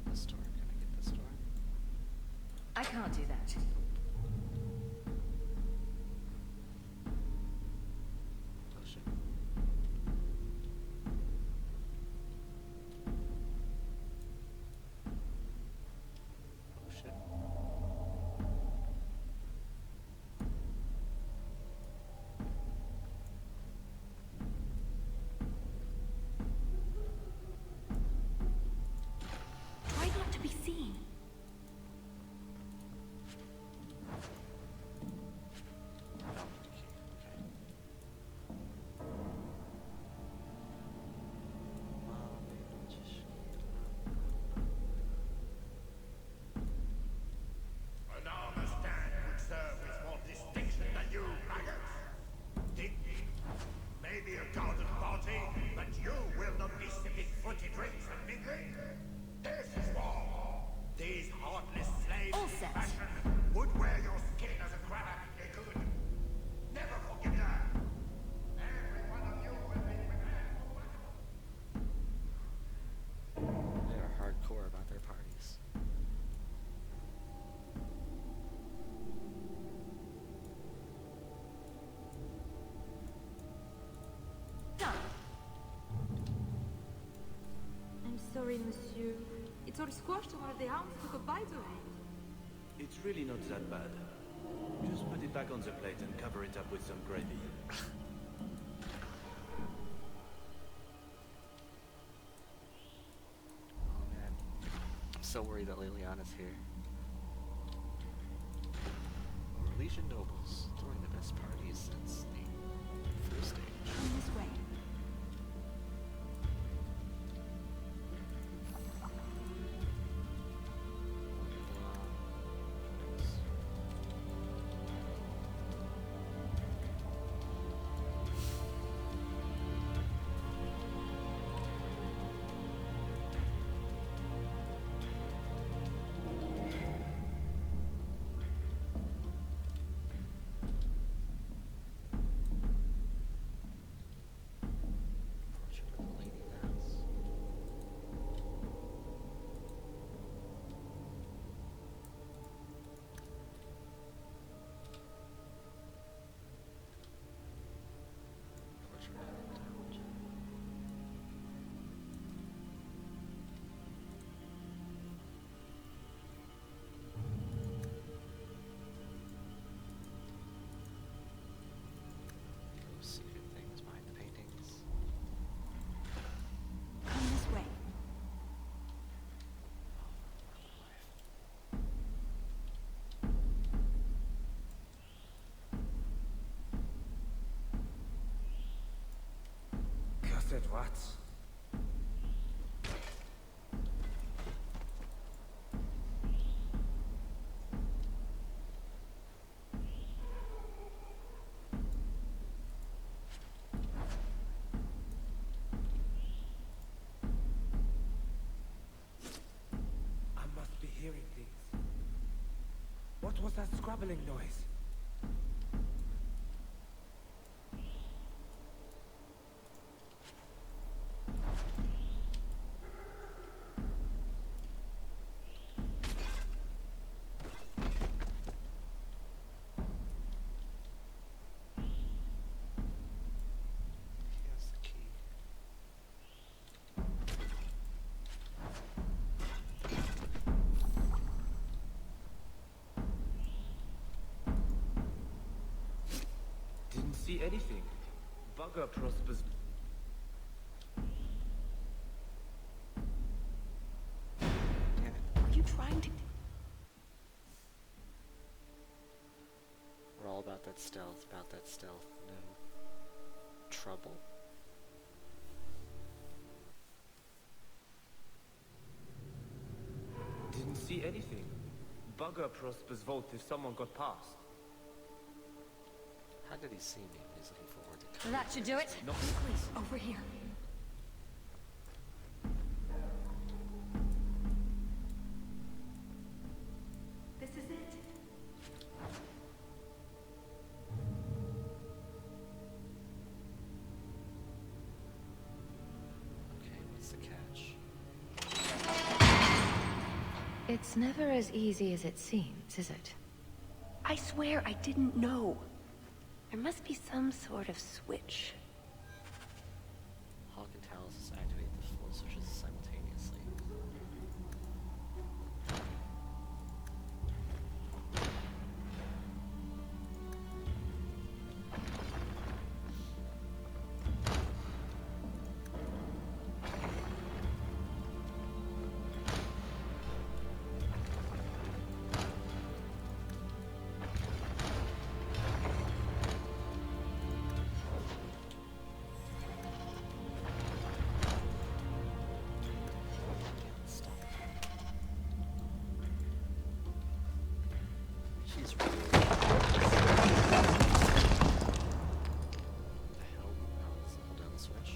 This door. Can I get this door? I can't do that. Potion. Potion. Try not to be seen. An armor stand would serve with more distinction than you, maggots. Dignity, maybe a garden party, but you will not be sipping fruity drinks and mingling. This is war. These heartless slaves All in set. fashion would wear your skin as a cravat if they could. Never forgive that. Every one of you will be prepared for battle. They're hardcore about their parties. I'm sorry, monsieur. It's all squashed and one of the hounds took a bite of it. It's really not that bad. Just put it back on the plate and cover it up with some gravy. Oh man. I'm so worried that Liliana's here. Legion nobles throwing the best parties since the first stage. Come this way. Secret things behind the paintings. Come this way. Cursed rats. that scrabbling noise? Here's the key. Didn't see anything. Bugger Prosper's... Are you trying to... We're all about that stealth, No trouble. Didn't see anything. Bugger Prosper's vault if someone got past. How did he see me? He's looking forward to That should do it. No. Please, over here. This is it. Okay, what's the catch? It's never as easy as it seems, is it? I swear I didn't know. There must be some sort of switch. Hawken tells us to activate the full switches simultaneously. Stop. She's really... The hell? Oh, let's hold down the switch.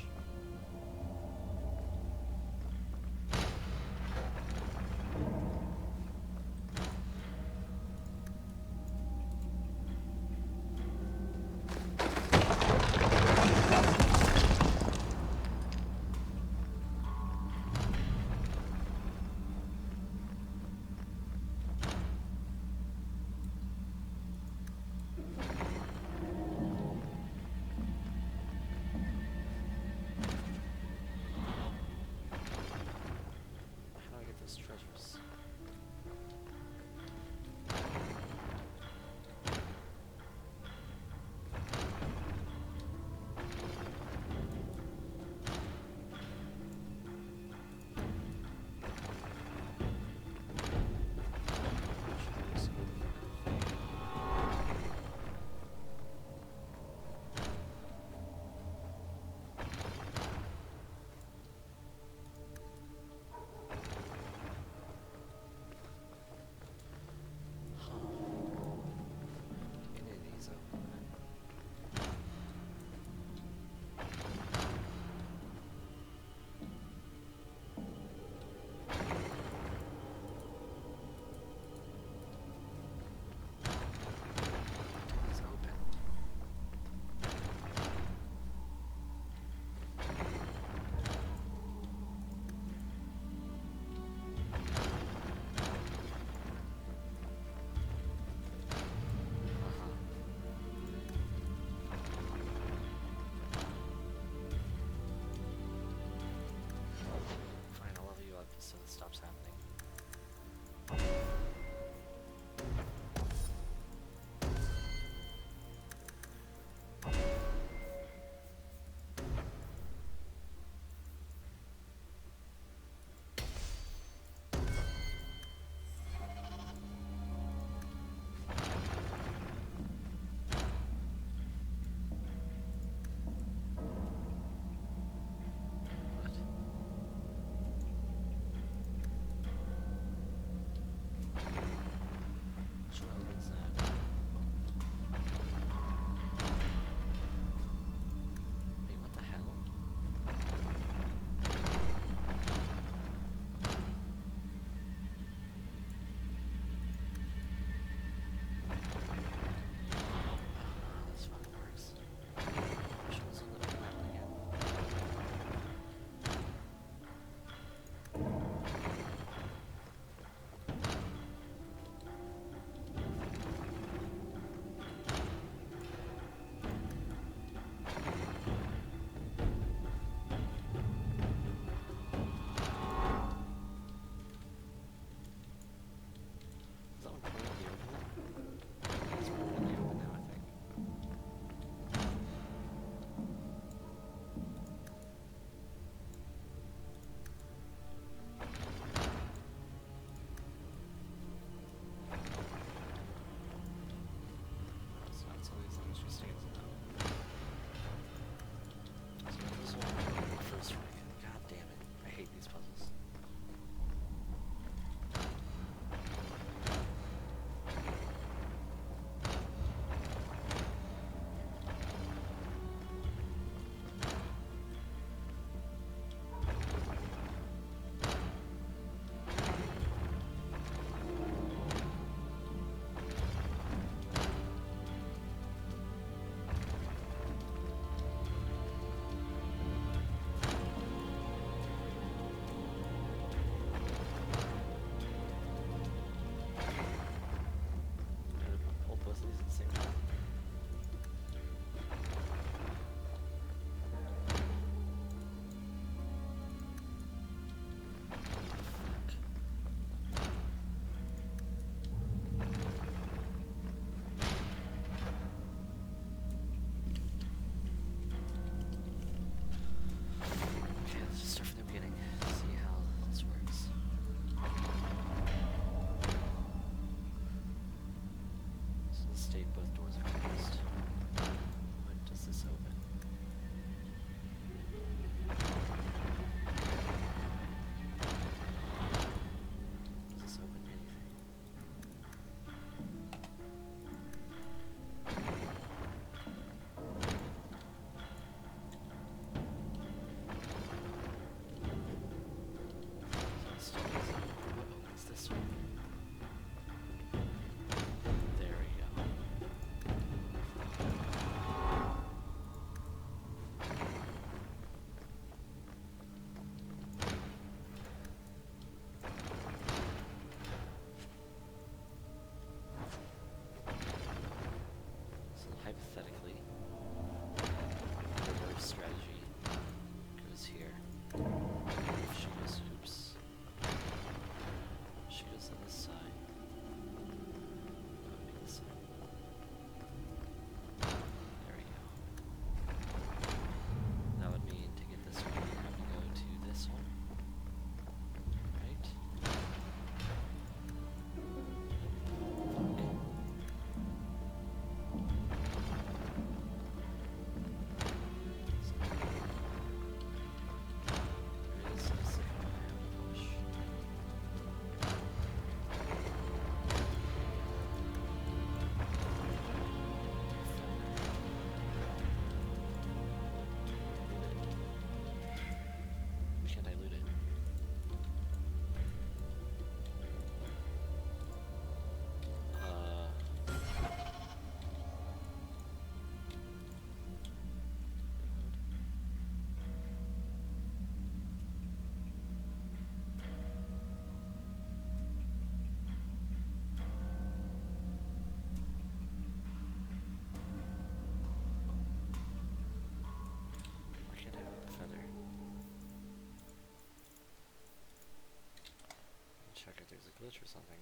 glitch or something.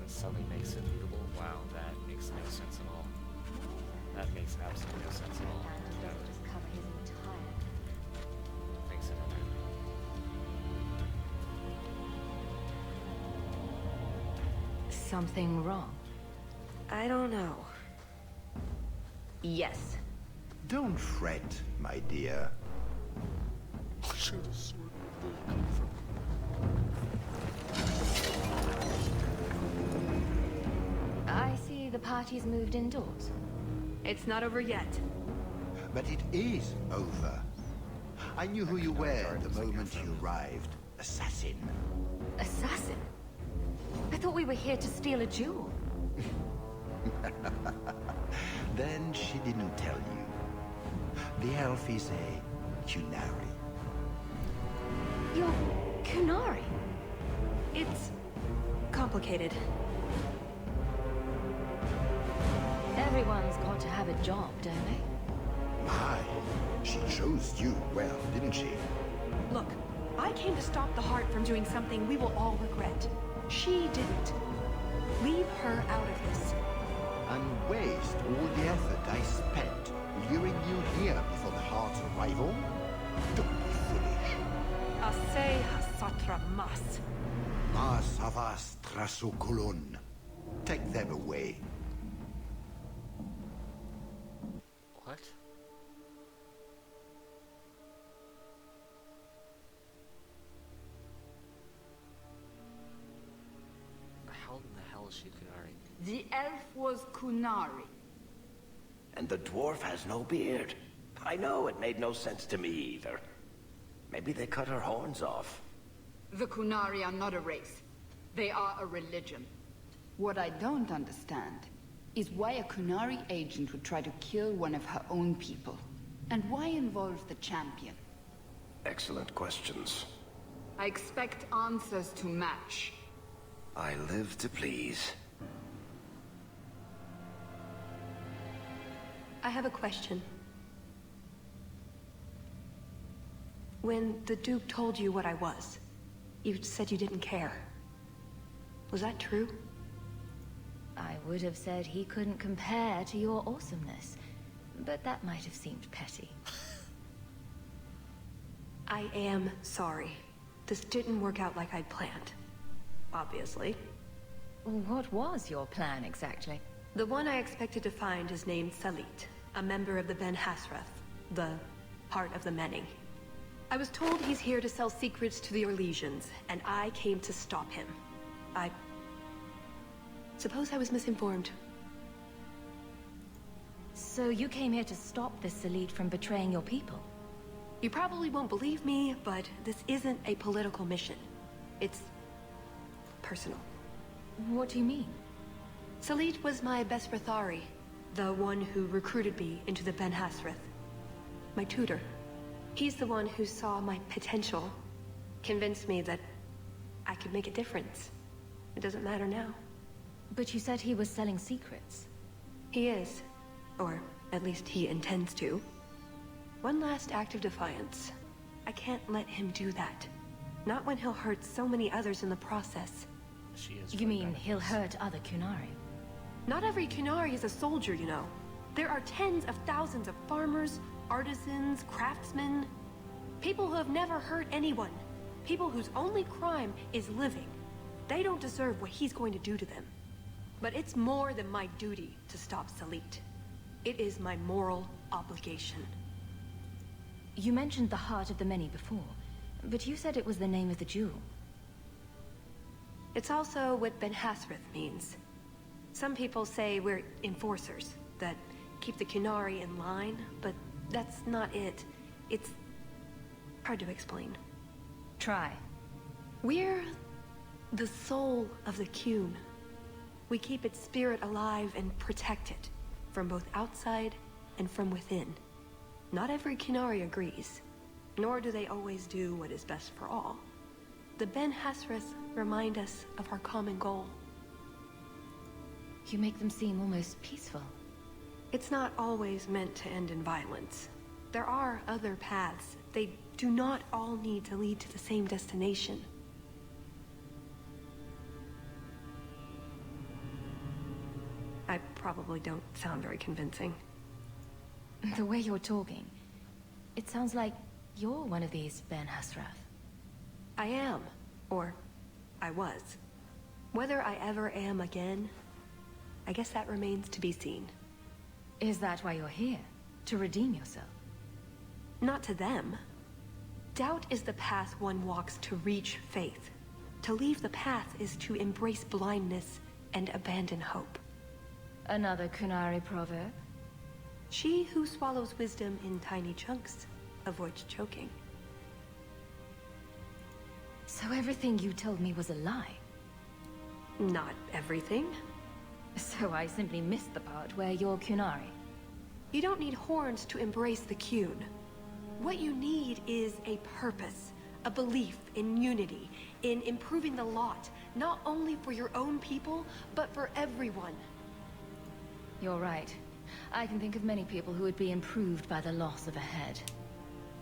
Suddenly makes it lootable. Wow, that makes no sense at all. That makes absolutely no sense at all. And just cover his entire... Thanks, Internet. Something wrong? I don't know. Yes. Don't fret, my dear. I see the party's moved indoors. It's not over yet. But it is over. I knew who you were the moment you arrived. Assassin. Assassin? I thought we were here to steal a jewel. Then she didn't tell you. The elf is a Qunari. You're Qunari? It's complicated. Everyone's got to have a job, don't they? My, she chose you well, didn't she? Look, I came to stop the Heart from doing something we will all regret. She didn't. Leave her out of this. And waste all the effort I spent luring you here before the Heart's arrival? Don't be foolish. Asay hasatra mas. Mas havas trasokulun. Take them away. What? How in the hell is she Qunari? The elf was Qunari. And the dwarf has no beard. I know, it made no sense to me either. Maybe they cut her horns off. The Qunari are not a race. They are a religion. What I don't understand is why a Qunari agent would try to kill one of her own people. And why involve the champion? Excellent questions. I expect answers to match. I live to please. I have a question. When the Duke told you what I was, you said you didn't care. Was that true? I would have said he couldn't compare to your awesomeness, but that might have seemed petty. I am sorry. This didn't work out like I'd planned. Obviously. What was your plan exactly? The one I expected to find is named Salit, a member of the Ben Hasrath, the Heart of the Many. I was told he's here to sell secrets to the Orlesians, and I came to stop him. I suppose I was misinformed. So you came here to stop the Salit from betraying your people? You probably won't believe me, but this isn't a political mission. It's personal. What do you mean? Salit was my best Rathari, the one who recruited me into the Ben Hasrath. My tutor. He's the one who saw my potential, convinced me that I could make a difference. It doesn't matter now. But you said he was selling secrets. He is. Or at least he intends to. One last act of defiance. I can't let him do that. Not when he'll hurt so many others in the process. She is. You mean he'll hurt other Qunari? Not every Qunari is a soldier, you know. There are tens of thousands of farmers, artisans, craftsmen. People who have never hurt anyone. People whose only crime is living. They don't deserve what he's going to do to them. But it's more than my duty to stop Salit. It is my moral obligation. You mentioned the Heart of the Many before, but you said it was the name of the jewel. It's also what Ben Hasrath means. Some people say we're enforcers, that keep the Qunari in line, but that's not it. It's hard to explain. Try. We're the soul of the Qun. We keep its spirit alive and protect it, from both outside and from within. Not every Qunari agrees, nor do they always do what is best for all. The Ben Hassras remind us of our common goal. You make them seem almost peaceful. It's not always meant to end in violence. There are other paths. They do not all need to lead to the same destination. I probably don't sound very convincing. The way you're talking, it sounds like you're one of these Ben Hassrath. I am, or I was. Whether I ever am again, I guess that remains to be seen. Is that why you're here? To redeem yourself? Not to them. Doubt is the path one walks to reach faith. To leave the path is to embrace blindness and abandon hope. Another Qunari proverb? She who swallows wisdom in tiny chunks avoids choking. So everything you told me was a lie? Not everything. So I simply missed the part where you're Qunari? You don't need horns to embrace the Qun. What you need is a purpose, a belief in unity, in improving the lot, not only for your own people, but for everyone. You're right. I can think of many people who would be improved by the loss of a head.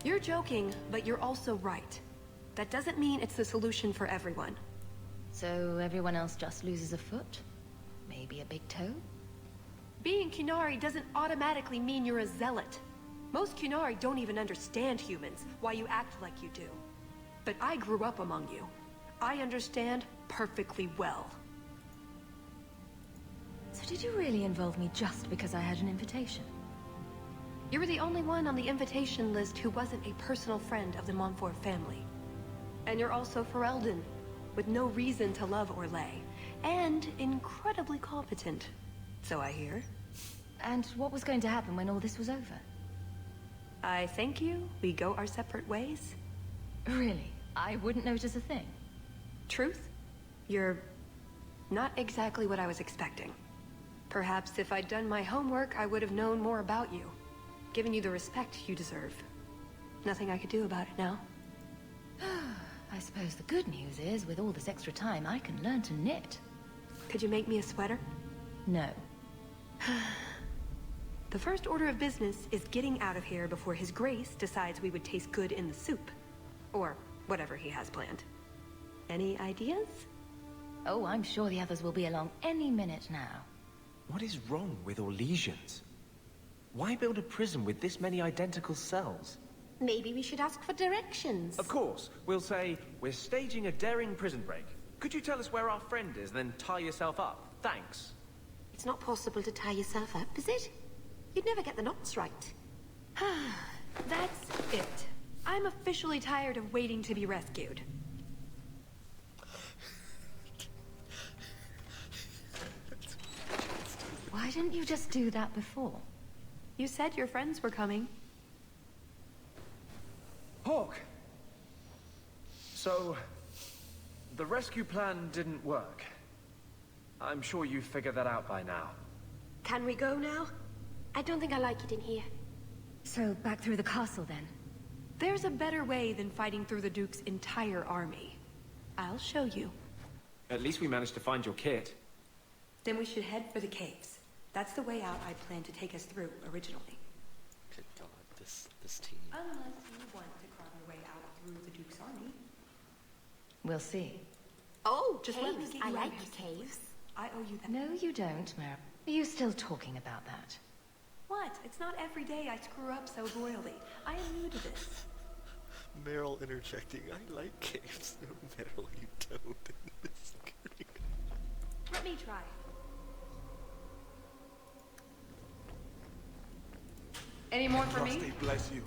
You're joking, but you're also right. That doesn't mean it's the solution for everyone. So everyone else just loses a foot? Maybe a big toe? Being Qunari doesn't automatically mean you're a zealot. Most Qunari don't even understand humans, why you act like you do. But I grew up among you. I understand perfectly well. So did you really involve me just because I had an invitation? You were the only one on the invitation list who wasn't a personal friend of the Montfort family. And you're also Ferelden, with no reason to love Orlais, and incredibly competent, so I hear. And what was going to happen when all this was over? I thank you, we go our separate ways. Really? I wouldn't notice a thing? Truth? You're not exactly what I was expecting. Perhaps if I'd done my homework, I would have known more about you. Given you the respect you deserve. Nothing I could do about it now. I suppose the good news is, with all this extra time, I can learn to knit. Could you make me a sweater? No. The first order of business is getting out of here before His Grace decides we would taste good in the soup. Or whatever he has planned. Any ideas? Oh, I'm sure the others will be along any minute now. What is wrong with Orlesians? Why build a prison with this many identical cells? Maybe we should ask for directions. Of course. We'll say, we're staging a daring prison break. Could you tell us where our friend is, then tie yourself up? Thanks. It's not possible to tie yourself up, is it? You'd never get the knots right. That's it. I'm officially tired of waiting to be rescued. Why didn't you just do that before? You said your friends were coming. Hawke! So, the rescue plan didn't work. I'm sure you figured that out by now. Can we go now? I don't think I like it in here. So, back through the castle then? There's a better way than fighting through the Duke's entire army. I'll show you. At least we managed to find your kit. Then we should head for the caves. That's the way out I planned to take us through originally. Good God, this team. Unless you want to carve your way out through the Duke's army. We'll see. Oh, Just caves. let me get I you like out of caves. I owe you that. No, you don't, Meryl. Are you still talking about that? What? It's not every day I screw up so royally. I am new to this. Meryl interjecting, I like caves. No, Meryl, you don't. It's great. Let me try. Any more for me? Rusty, bless you.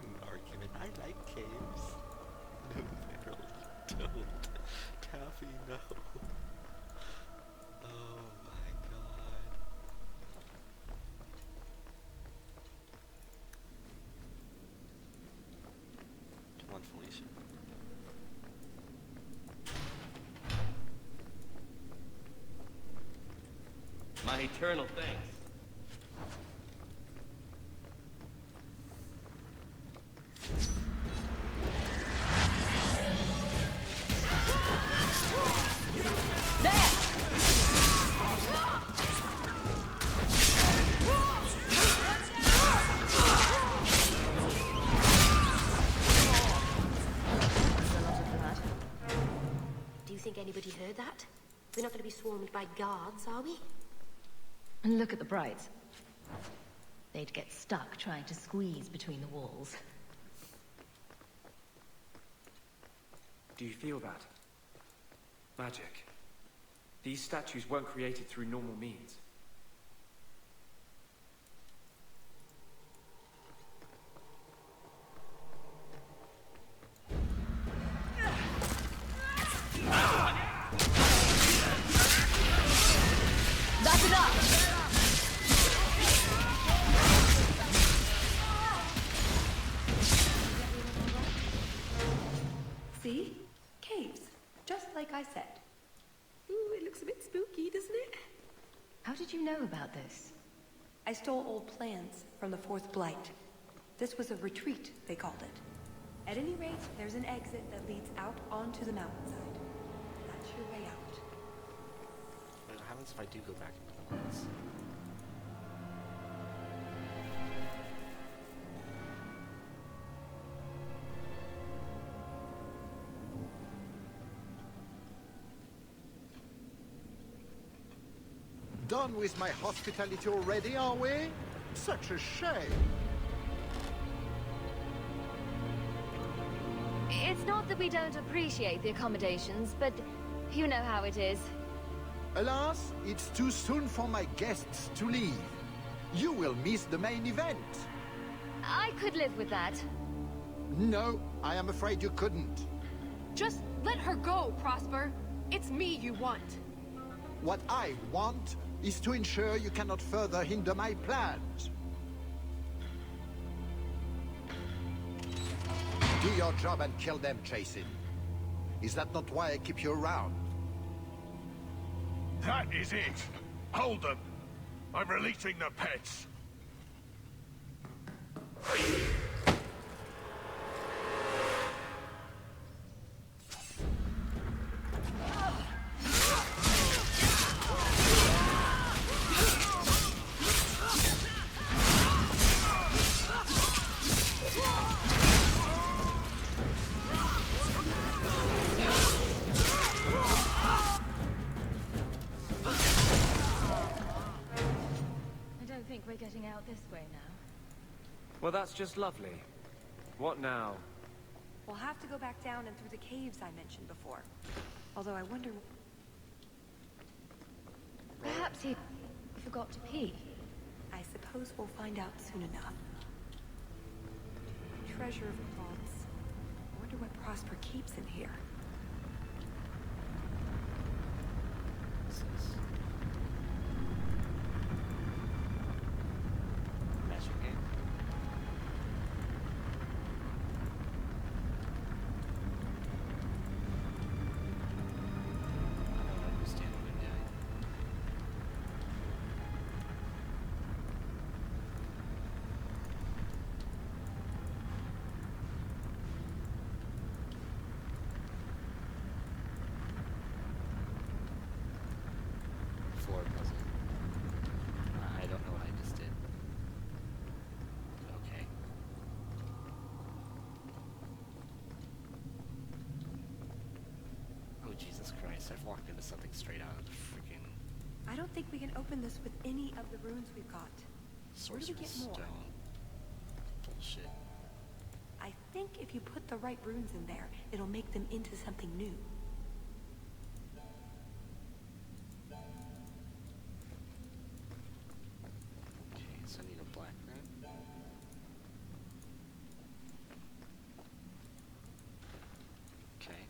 An argument. I like caves. No, Meryl, you don't. Taffy, no. Oh my God. My eternal thanks. Do you think anybody heard that? We're not going to be swarmed by guards, are we? And look at the brides. They'd get stuck trying to squeeze between the walls. Do you feel that? Magic. These statues weren't created through normal means. That's enough! See? Caves. Just like I said. Ooh, it looks a bit spooky, doesn't it? How did you know about this? I stole old plans from the Fourth Blight. This was a retreat, they called it. At any rate, there's an exit that leads out onto the mountainside. That's your way out. What happens if I do go back into the woods? Done with my hospitality already, are we? Such a shame. It's not that we don't appreciate the accommodations, but you know how it is. Alas, it's too soon for my guests to leave. You will miss the main event. I could live with that. No, I am afraid you couldn't. Just let her go, Prosper. It's me you want. What I want is to ensure you cannot further hinder my plans. Do your job and kill them, Jason. Is that not why I keep you around? That is it! Hold them! I'm releasing the pets! We're getting out this way now. Well, that's just lovely. What now? We'll have to go back down and through the caves I mentioned before. Although I wonder... Perhaps he forgot to pee. I suppose we'll find out soon enough. Treasure of cloths. I wonder what Prosper keeps in here. What's this? Magic game? I don't understand what I'm doing. Floor puzzle. I don't know what I just did. Okay. Oh Jesus Christ, I've walked into something straight out of the freaking I don't think we can open this with any of the runes we've got. Where do we Sorcerer's get more? Stone. Bullshit. I think if you put the right runes in there, it'll make them into something new. Okay, so I need a black rune. Okay.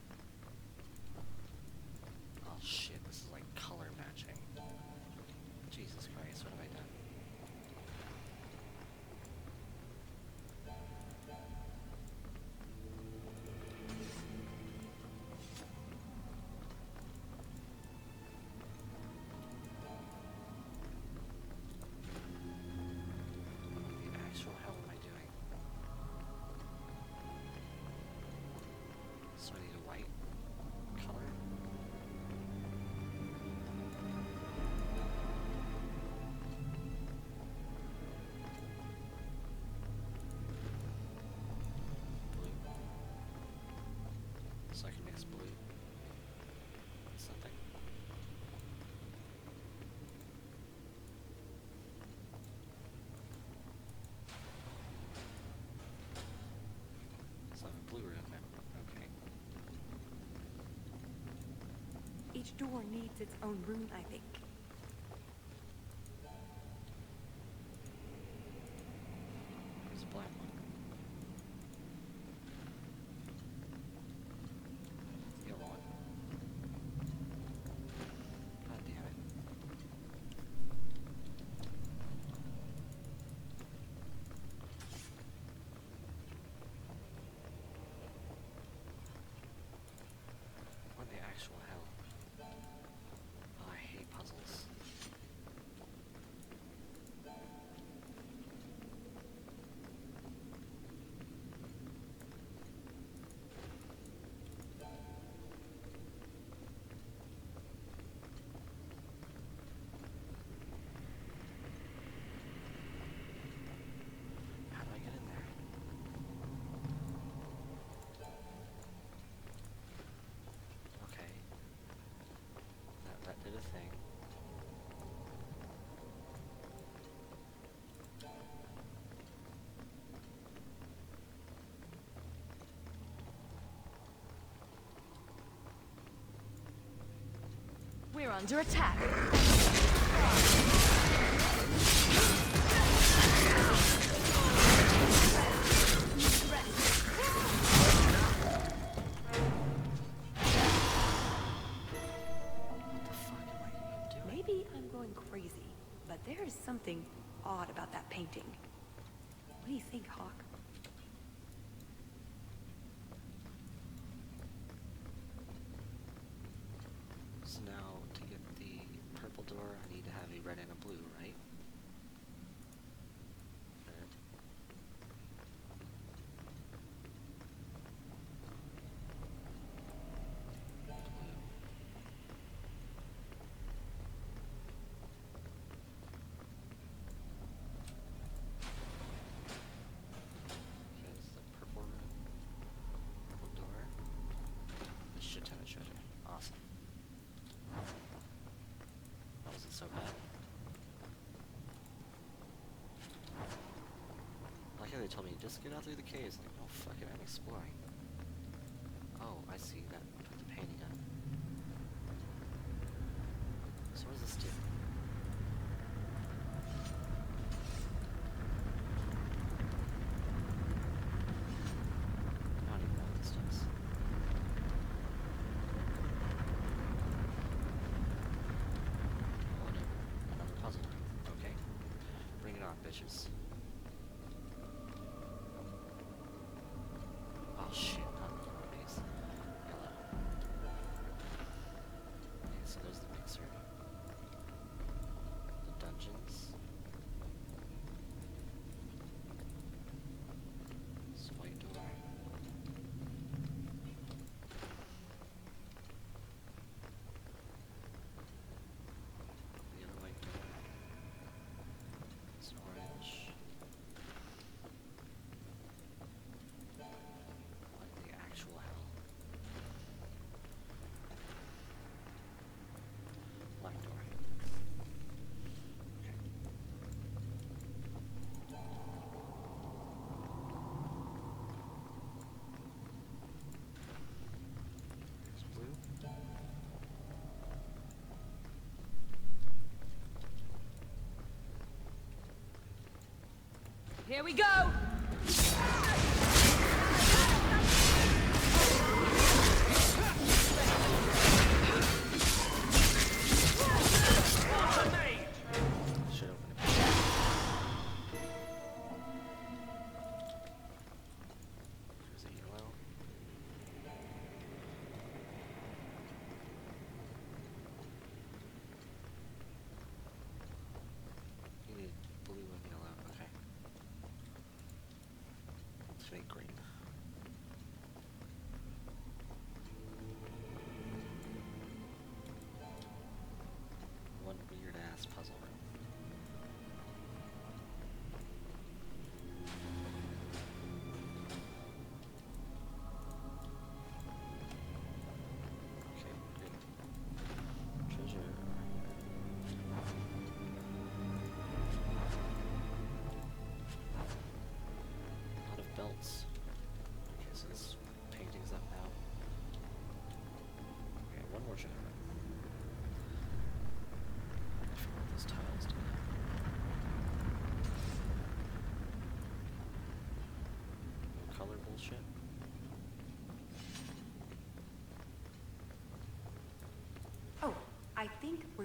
Oh shit, this is like color matching. Jesus Christ, what have I done? Each door needs its own rune, I think. There's a black one. The other one. God damn it. What the actual hell? Oh, I hate puzzles. How do I get in there? Okay. That did a thing. We're under attack. Maybe I'm going crazy, but there is something odd about that painting. What do you think, Hawk? So now, to get the purple door, I need to have a red and a blue, right? Red. Blue. Here's the purple room. Purple door. A shit ton of treasure. Awesome. That wasn't so bad. I like how they told me, just get out through the caves. Like, oh fuck it, I'm exploring. Oh, I see. That put the painting up. So what does this do? I don't even know what this does. Whatever. Another puzzle. Okay. Bring it on, bitches. Oh shit, not the yellow base. Yellow. Okay, so there's the mixer. The dungeons. This white door. The other white door. It's orange. What the actual hell? Black door. Okay. There's blue. Here we go! Should open it. There's a yellow. You need blue and yellow. Okay.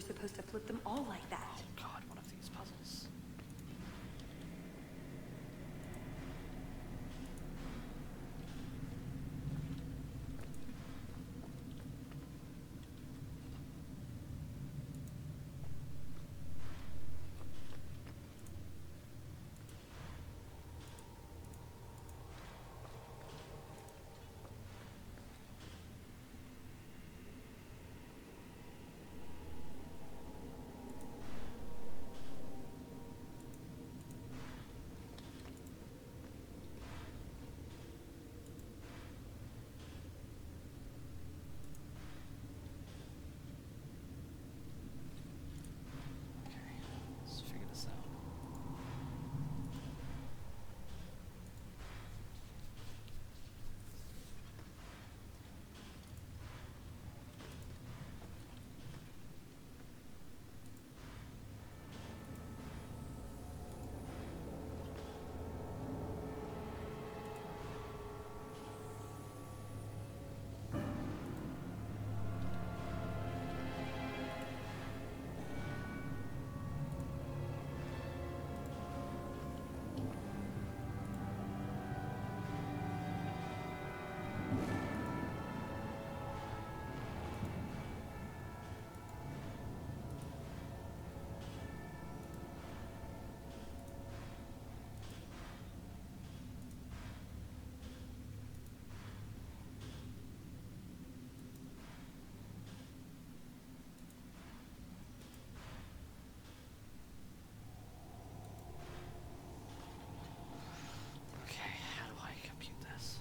supposed to flip them all like that. Oh god, one of these puzzles. Let's figure this out. Okay, how do I compute this?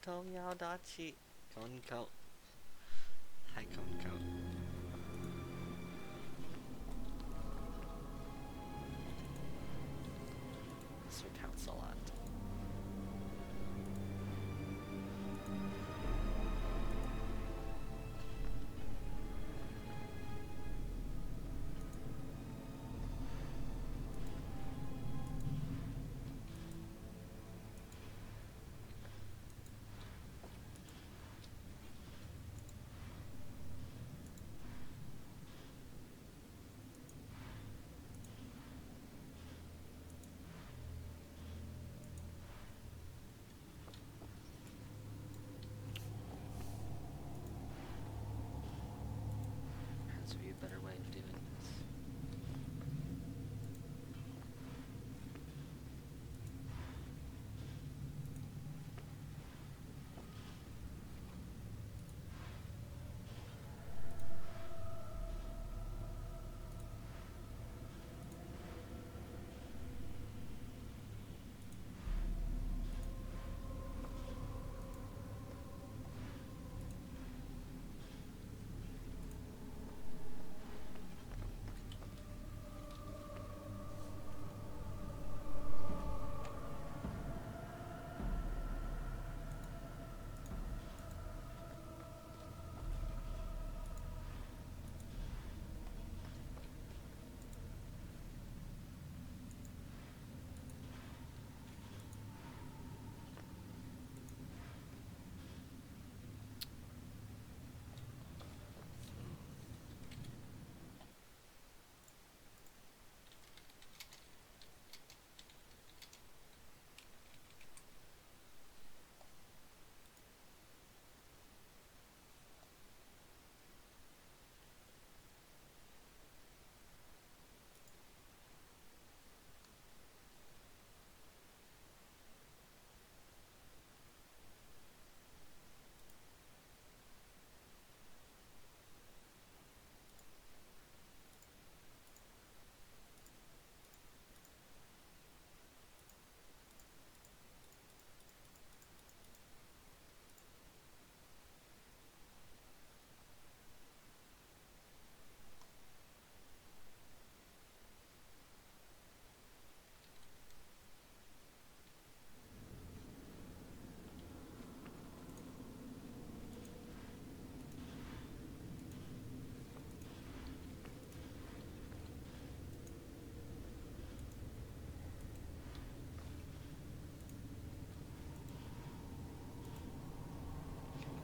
thông nhau đó chị. Con cậu. Hai con cậu. This recounts a lot.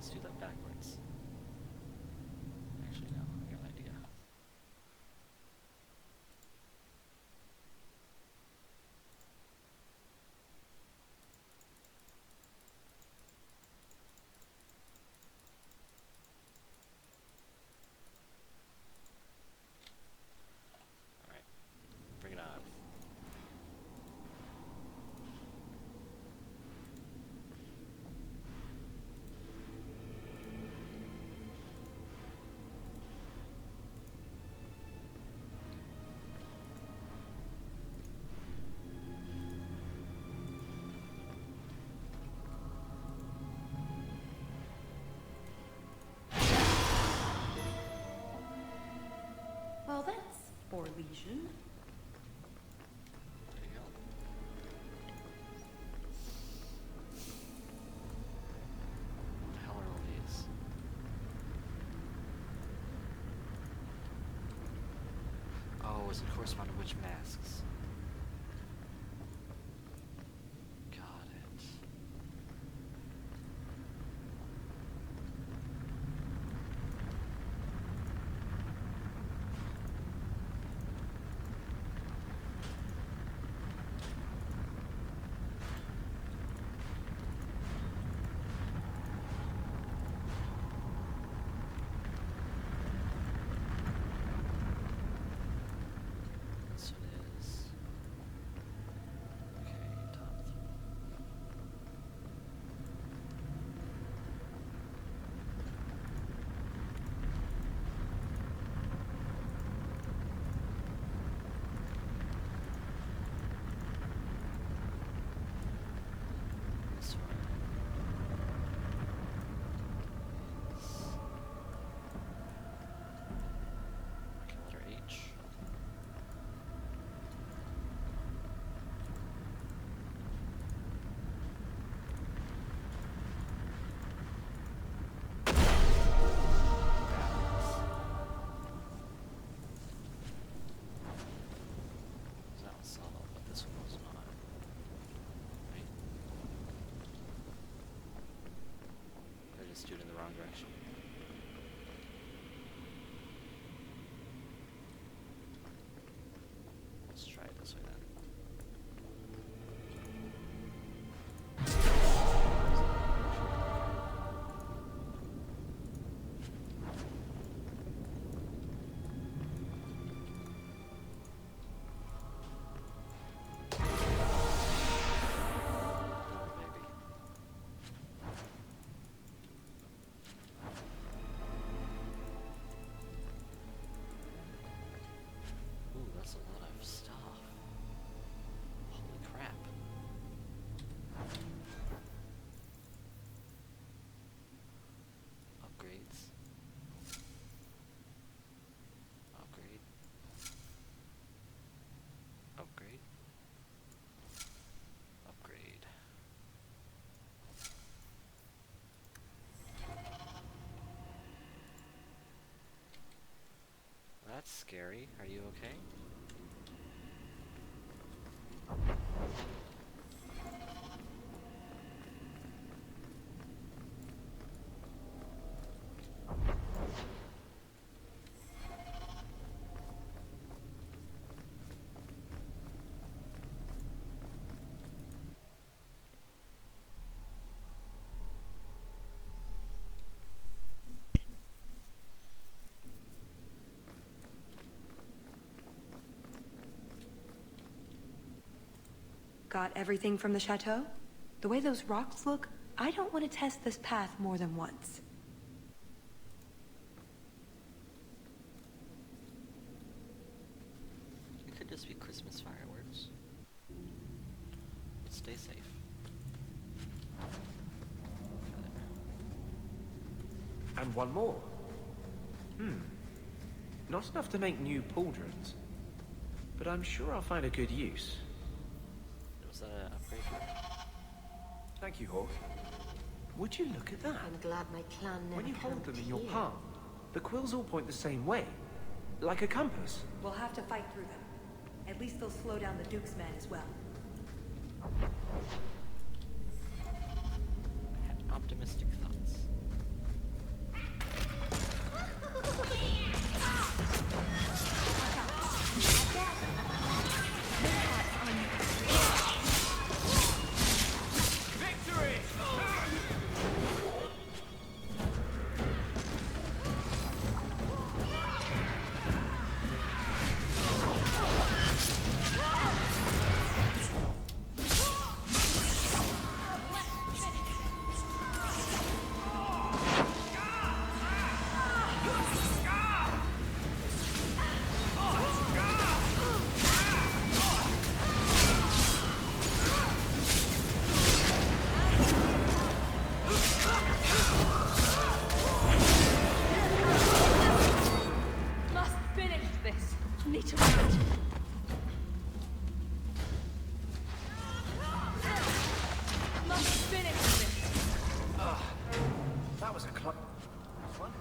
Let's do that backwards. Actually, no, I got an idea. Alright, bring it on. Well, that's for Legion. There you go. What the hell are all these? Oh, is it corresponding to which masks? Got it. This one is okay. Top three. This one is letter H. So that was solid, but this one was not. Right? I just do it in the wrong direction. Let's try it this way then. Maybe. Ooh, that's a lot of stuff. Holy crap. Upgrades. Upgrade. Upgrade. Upgrade. That's scary. Are you okay? Got everything from the chateau? The way those rocks look, I don't want to test this path more than once. It could just be Christmas fireworks. But stay safe. And one more. Not enough to make new pauldrons. But I'm sure I'll find a good use. Was that an upgrade? Thank you, Hawk. Would you look at that? I'm glad my clan never When you hold them in your here. palm, the quills all point the same way. Like a compass. We'll have to fight through them. At least they'll slow down the Duke's men as well. I had optimistic thoughts. This one?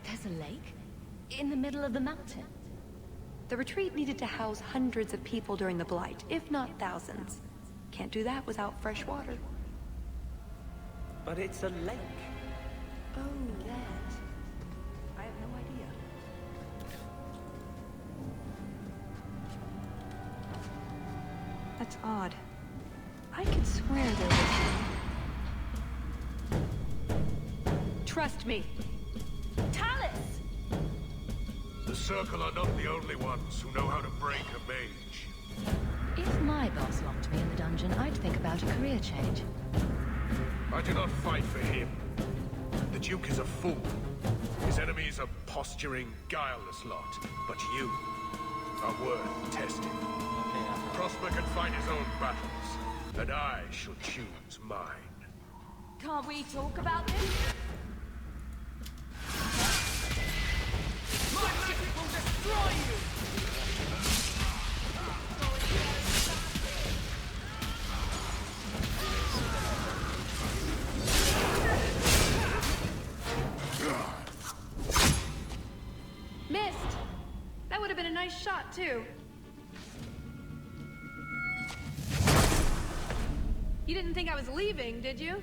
There's a lake? In the middle of the mountain? The retreat needed to house hundreds of people during the Blight, if not thousands. Can't do that without fresh water. But it's a lake. Oh, that. I have no idea. That's odd. I could swear there was... Trust me. Talus! The Circle are not the only ones who know how to break a mage. If my boss locked me in the dungeon, I'd think about a career change. I do not fight for him. The Duke is a fool. His enemies are posturing, guileless lot. But you are worth testing. Prosper can fight his own battles, and I shall choose mine. Can't we talk about this? My magic will destroy you! Missed! That would have been a nice shot, too. You didn't think I was leaving, did you?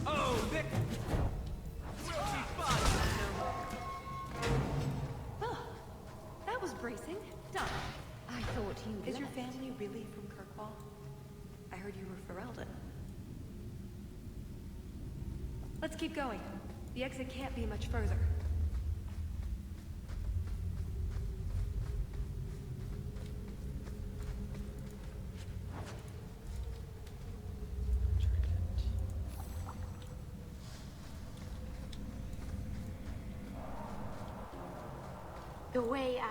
Oh, Nick! That was bracing. Done. I thought you Is your family really from Kirkwall? I heard you were Ferelden. Let's keep going. The exit can't be much further. The way out.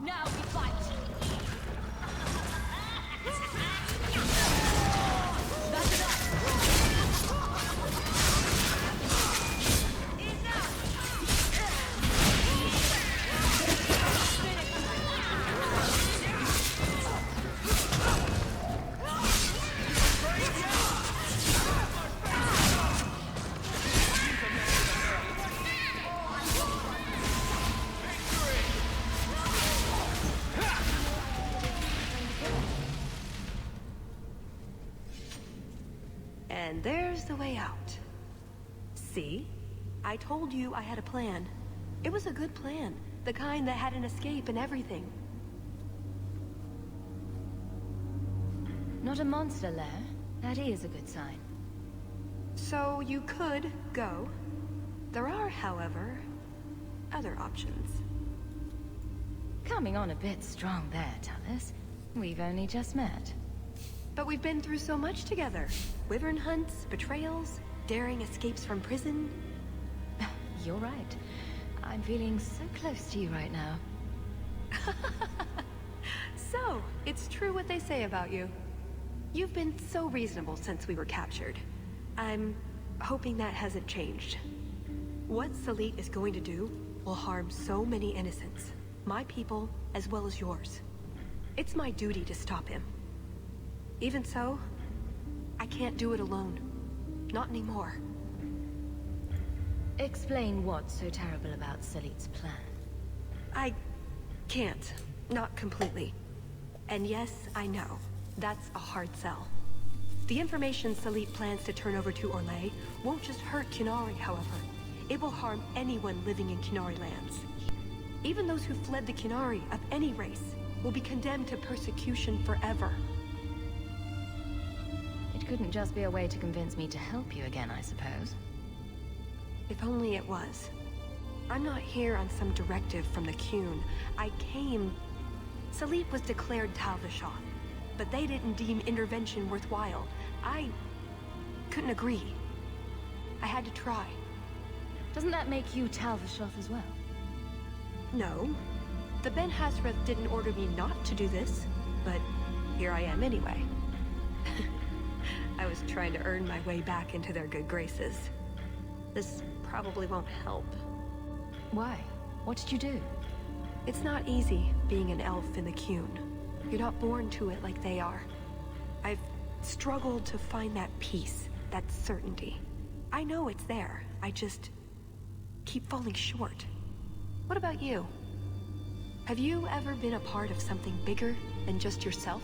Now we fight! And there's the way out. See? I told you I had a plan. It was a good plan. The kind that had an escape and everything. Not a monster lair. That is a good sign. So you could go. There are, however, other options. Coming on a bit strong there, Talus. We've only just met. But we've been through so much together. Wyvern hunts, betrayals, daring escapes from prison. You're right. I'm feeling so close to you right now. So, it's true what they say about you. You've been so reasonable since we were captured. I'm hoping that hasn't changed. What Salit is going to do will harm so many innocents. My people, as well as yours. It's my duty to stop him. Even so, I can't do it alone. Not anymore. Explain what's so terrible about Salit's plan. I can't. Not completely. And yes, I know. That's a hard sell. The information Salit plans to turn over to Orlais won't just hurt Qunari, however. It will harm anyone living in Qunari lands. Even those who fled the Qunari of any race will be condemned to persecution forever. It couldn't just be a way to convince me to help you again, I suppose. If only it was. I'm not here on some directive from the Qun. I came... Salit was declared Tal Vashoth, but they didn't deem intervention worthwhile. I couldn't agree. I had to try. Doesn't that make you Tal Vashoth as well? No. The Ben Hassrath didn't order me not to do this, but here I am anyway. I was trying to earn my way back into their good graces. This probably won't help. Why? What did you do? It's not easy being an elf in the Qun. You're not born to it like they are. I've struggled to find that peace, that certainty. I know it's there. I just keep falling short. What about you? Have you ever been a part of something bigger than just yourself?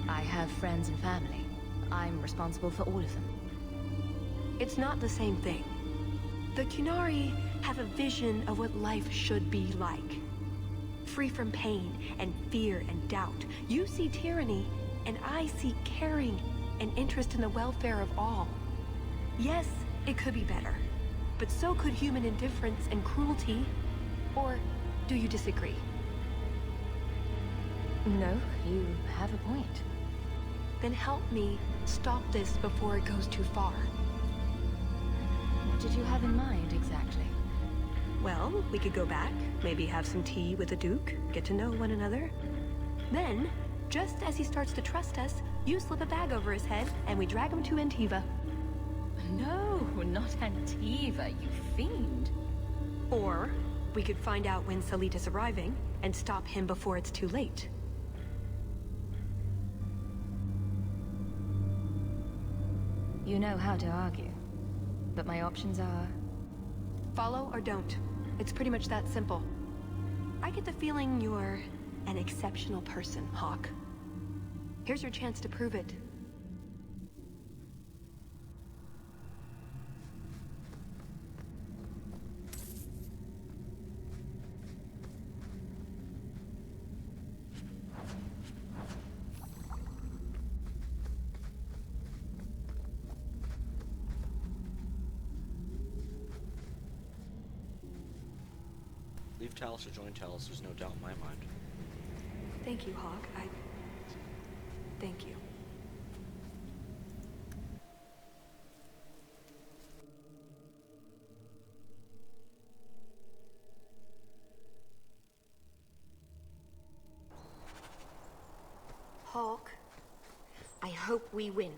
I have friends and family. I'm responsible for all of them. It's not the same thing. The Qunari have a vision of what life should be like. Free from pain and fear and doubt. You see tyranny, and I see caring and interest in the welfare of all. Yes, it could be better, but so could human indifference and cruelty. Or do you disagree? No, you have a point. Then help me stop this before it goes too far. What did you have in mind, exactly? Well, we could go back, maybe have some tea with the Duke, get to know one another. Then, just as he starts to trust us, you slip a bag over his head, and we drag him to Antiva. No, not Antiva, you fiend. Or, we could find out when Salit is arriving, and stop him before it's too late. You know how to argue. But my options are... Follow or don't. It's pretty much that simple. I get the feeling you're an exceptional person, Hawke. Here's your chance to prove it. Leave Talos to join Talos, there's no doubt in my mind. Thank you, Hawke. Thank you. Hawke, I hope we win.